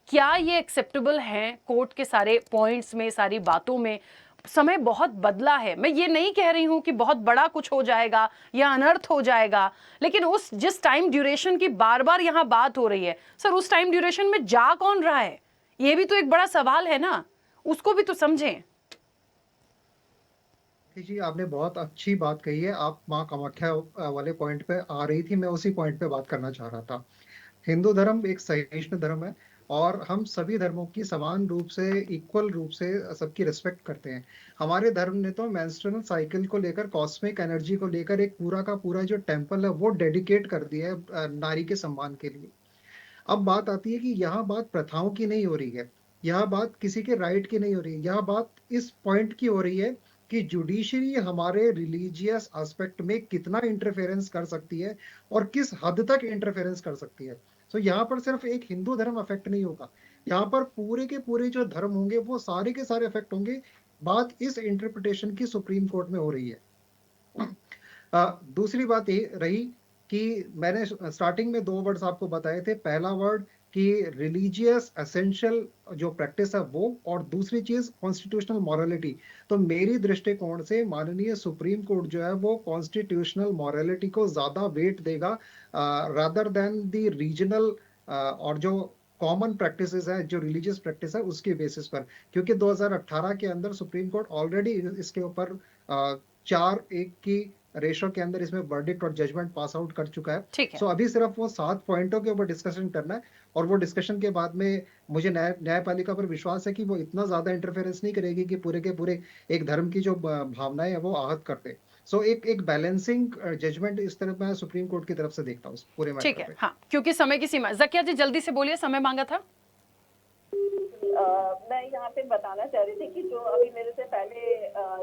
क्या ये एक्सेप्टेबल हैं कोर्ट के सारे पॉइंट्स में, सारी बातों में? समय बहुत बदला है, मैं ये नहीं कह रही हूं कि बहुत बड़ा कुछ हो जाएगा या अनर्थ हो जाएगा, लेकिन उस जिस टाइम ड्यूरेशन की बार बार यहां बात हो रही है सर, उस टाइम ड्यूरेशन में जा कौन रहा है? ये भी तो एक बड़ा सवाल है ना, उसको भी तो समझें। जी आपने बहुत अच्छी बात कही है। आप माँ कामाख्या वाले पॉइंट पे आ रही थी, मैं उसी पॉइंट पे बात करना चाह रहा था। हिंदू धर्म एक सहिष्णु धर्म है और हम सभी धर्मों की समान रूप से, इक्वल रूप से सबकी रिस्पेक्ट करते हैं। हमारे धर्म ने तो मेंस्ट्रुअल साइकिल को लेकर, कॉस्मिक एनर्जी को लेकर एक पूरा का पूरा जो टेम्पल है वो डेडिकेट कर दिया है नारी के सम्मान के लिए। अब बात आती है कि यहाँ बात प्रथाओं की नहीं हो रही है, यहाँ बात किसी के राइट की नहीं हो रही है, यहाँ बात इस पॉइंट की हो रही है कि जुडिशरी हमारे रिलीजियस एस्पेक्ट में कितना इंटरफेरेंस कर सकती है और किस हद तक इंटरफेरेंस कर सकती है। तो यहाँ पर सिर्फ एक हिंदू धर्म अफेक्ट नहीं होगा, यहाँ पर पूरे के पूरे जो धर्म होंगे वो सारे के सारे अफेक्ट होंगे। बात इस इंटरप्रिटेशन की सुप्रीम कोर्ट में हो रही है। दूसरी बात ये रही कि मैंने स्टार्टिंग में 2 वर्ड्स आपको बताए थे। पहला वर्ड कि रिलीजियस एसेंशियल जो प्रैक्टिस है वो, और दूसरी चीज कॉन्स्टिट्यूशनल मॉरलिटी। तो मेरी दृष्टिकोण से माननीय सुप्रीम कोर्ट जो है वो कॉन्स्टिट्यूशनल मॉरलिटी को ज्यादा वेट देगा रादर देन द रीजनल और जो कॉमन प्रैक्टिसेस है, जो रिलीजियस प्रैक्टिस है उसके बेसिस पर। क्योंकि 2018 के अंदर सुप्रीम कोर्ट ऑलरेडी इसके ऊपर 4-1 की रेशो के अंदर इसमें वर्डिक्ट और जजमेंट पास आउट कर चुका है। ठीक है। सो अभी सिर्फ वो 7 पॉइंटों के ऊपर डिस्कशन करना है, और वो डिस्कशन के बाद में मुझे न्यायपालिका पर विश्वास है कि वो इतना ज्यादा इंटरफेरेंस नहीं करेगी कि पूरे के पूरे एक धर्म की जो भावनाएं है वो आहत करते। सो एक बैलेंसिंग जजमेंट इस तरफ मैं सुप्रीम कोर्ट की तरफ से देखता हूँ पूरे मैटर ठीक है। पे। हाँ, क्योंकि समय की सीमा। जकिया जी जल्दी से बोलिए, समय मांगा था। मैं यहाँ पे बताना चाह रही थी कि जो अभी मेरे से पहले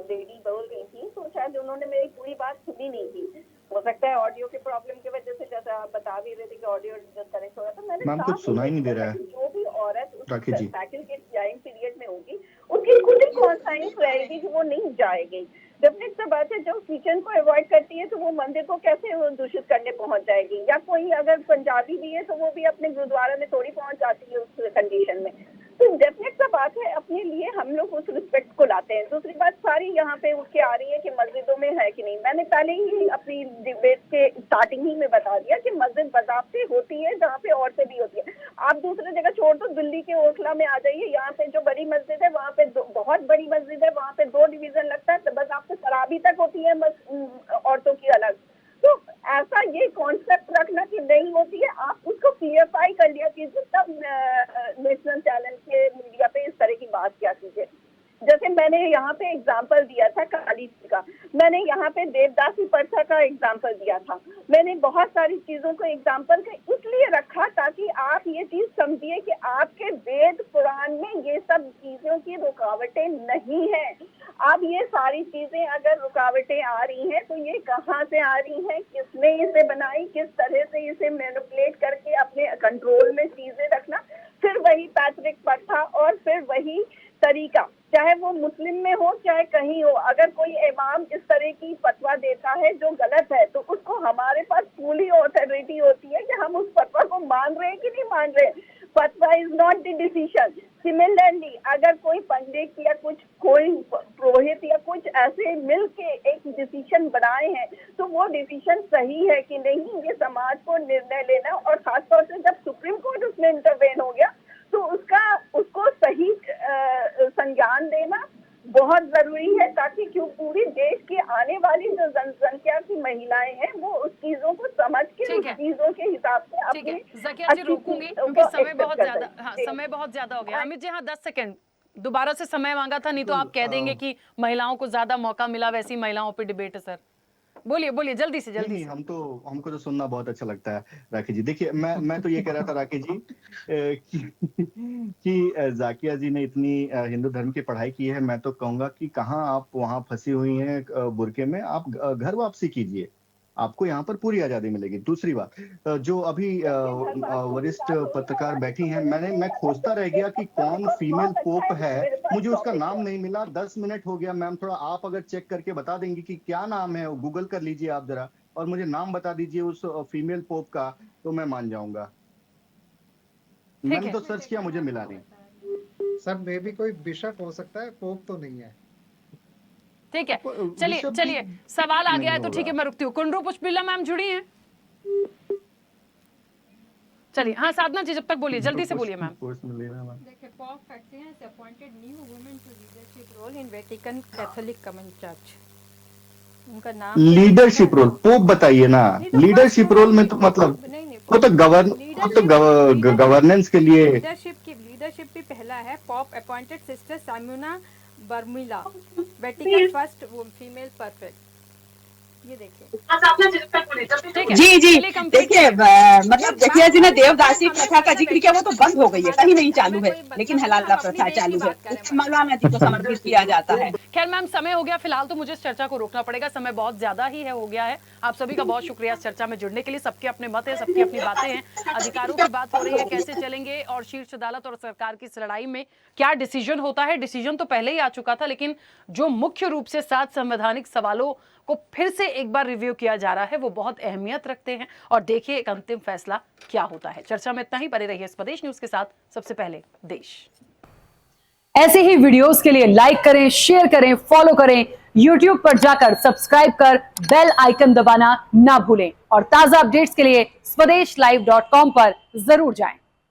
लेडी बोल रही थी, तो शायद उन्होंने मेरी पूरी बात सुनी नहीं थी। हो सकता है ऑडियो के प्रॉब्लम की वजह से, जैसा आप बता भी रहे थे कि ऑडियो कनेक्ट हो रहा था। मैंने मैम कुछ सुना ही नहीं दे रहा है। जो भी औरत राखी जी साइकिल के ड्राइविंग पीरियड में होगी, उसकी खुद ही कॉन्साइंस रहेगी कि वो नहीं जाएगी। डेफिनेट सा बात है, जब किचन को अवॉइड करती है तो वो मंदिर को कैसे वो दूषित करने पहुंच जाएगी। या कोई अगर पंजाबी भी है तो वो भी अपने गुरुद्वारा में थोड़ी पहुंच जाती है उस कंडीशन में। तो डेफिनेट सा बात है, अपने लिए हम लोग उस रिस्पेक्ट को लाते हैं। दूसरी बात सारी यहाँ पे उठ के आ रही है कि मस्जिदों में है कि नहीं। मैंने पहले ही अपनी डिबेट के स्टार्टिंग ही में बता दिया कि मस्जिद बज़ाब्ते होती है जहाँ पे औरतें भी होती है। आप दूसरी जगह छोड़ दो, दिल्ली के ओखला में आ जाइए, यहाँ पे जो बड़ी मस्जिद है वहाँ पे बहुत बड़ी मस्जिद है, वहाँ पे 2 डिवीजन लगता है, तो बज़ाब्ते शराबी तक होती है औरतों की अलग। तो ऐसा ये कॉन्सेप्ट रखना कि नहीं होती है, आप उसको क्लियरफाई कर लिया कीजिए, तब नेशनल चैनल के मीडिया पे इस तरह की बात किया कीजिए। जैसे मैंने यहाँ पे एग्जाम्पल दिया था काली जी का, मैंने यहाँ पे देवदासी प्रथा का एग्जाम्पल दिया था, मैंने बहुत सारी चीजों को एग्जाम्पल का इसलिए रखा ताकि आप ये चीज समझिए कि आपके वेद पुराण में ये सब चीजों की रुकावटें नहीं है। अब ये सारी चीजें अगर रुकावटें आ रही हैं तो ये कहाँ से आ रही हैं, किसने इसे बनाई, किस तरह से इसे मैनिपुलेट करके अपने कंट्रोल में चीजें रखना, फिर वही पैतृक प्रथा और फिर वही तरीका, चाहे वो मुस्लिम में हो चाहे कहीं हो। अगर कोई इमाम इस तरह की फतवा देता है जो गलत है तो उसको हमारे पास पूरी ऑथोरिटी होती है कि हम उस फतवा को मान रहे हैं कि नहीं मान रहे। फतवा is not the decision. Similarly अगर कोई पंडित या कोई पुरोहित या कुछ ऐसे मिल के एक डिसीजन बनाए हैं तो वो डिसीजन सही है कि नहीं, ये समाज को निर्णय लेना, और खासतौर से जब सुप्रीम कोर्ट उसमें इंटरवेन हो गया तो उसको सही संज्ञान देना बहुत जरूरी है, ताकि क्यों पूरी देश की आने वाली जो जनसंख्या की महिलाएं हैं वो उस चीजों को समझ के उस चीजों के हिसाब से अपनी। जकिया जी रोकूंगी क्योंकि समय बहुत ज्यादा, हाँ समय बहुत ज्यादा हो गया। अमित जी हाँ 10 सेकंड दोबारा से समय मांगा था, नहीं तो आप कह देंगे कि महिलाओं को ज्यादा मौका मिला, वैसी महिलाओं पे डिबेट है। सर बोलिए बोलिए जल्दी से जल्दी। नहीं, हमको तो सुनना बहुत अच्छा लगता है राखी जी। देखिए मैं तो ये कह रहा था राखी जी कि जाकिया जी ने इतनी हिंदू धर्म की पढ़ाई की है, मैं तो कहूंगा कि कहाँ आप वहां फंसी हुई हैं बुरके में, आप घर वापसी कीजिए, आपको यहाँ पर पूरी आजादी मिलेगी। दूसरी बात, जो अभी वरिष्ठ पत्रकार बैठी हैं, मैं खोजता रह गया कि कौन फीमेल पोप है, मुझे उसका नाम नहीं मिला। 10 मिनट हो गया। मैम थोड़ा आप अगर चेक करके बता देंगी कि क्या नाम है, गूगल कर लीजिए आप जरा और मुझे नाम बता दीजिए उस फीमेल पोप का, तो मैं मान जाऊंगा। मैंने तो सर्च किया, मुझे मिला नहीं। सर मे भी कोई बिशप हो सकता है, पोप तो नहीं है। ठीक है चलिए सवाल आ गया है तो ठीक है मैं रुकती हूँ। कुंडरू पुष्पिला मैम जुड़ी हैं, चलिए। हाँ साधना जी जब तक बोलिए, जल्दी से बोलिए मैम। देखिए Pope Francis appointed new women to leadership role in Vatican Catholic common church. उनका नाम लीडरशिप रोल, पोप बताइए ना। लीडरशिप रोल में तो मतलब वो तो गवर्नेंस के लिए लीडरशिप भी पहला है। Pope appointed sister Simona Brambilla, Vatican first female perfect. ये देखिए जी देखिए मतलब जकिया जी ने देवदासी प्रथा का जिक्र किया, वो तो बंद हो गई है, कहीं नहीं चालू है, लेकिन हलाला प्रथा चालू है, मौलाना जी को समर्पित किया जाता है। खैर मैम समय हो गया, फिलहाल तो मुझे इस चर्चा को रोकना पड़ेगा, समय बहुत ज्यादा ही है हो गया है। आप सभी का बहुत शुक्रिया इस चर्चा में जुड़ने के लिए। सबके अपने मत है, सबकी अपनी बातें हैं, अधिकारों की बात हो रही है, कैसे चलेंगे और शीर्ष अदालत और सरकार की इस लड़ाई में क्या डिसीजन होता है। डिसीजन तो पहले ही आ चुका था, लेकिन जो मुख्य रूप से 7 संवैधानिक सवालों को फिर से एक बार रिव्यू किया जा रहा है वो बहुत अहमियत रखते हैं, और देखिए एक अंतिम फैसला क्या होता है। चर्चा में इतना ही, बने रहिए स्वदेश न्यूज के साथ। सबसे पहले देश। ऐसे ही वीडियोस के लिए लाइक करें, शेयर करें, फॉलो करें, YouTube पर जाकर सब्सक्राइब कर बेल आइकन दबाना ना भूलें, और ताजा अपडेट्स के लिए स्वदेशलाइव.com पर जरूर जाएं।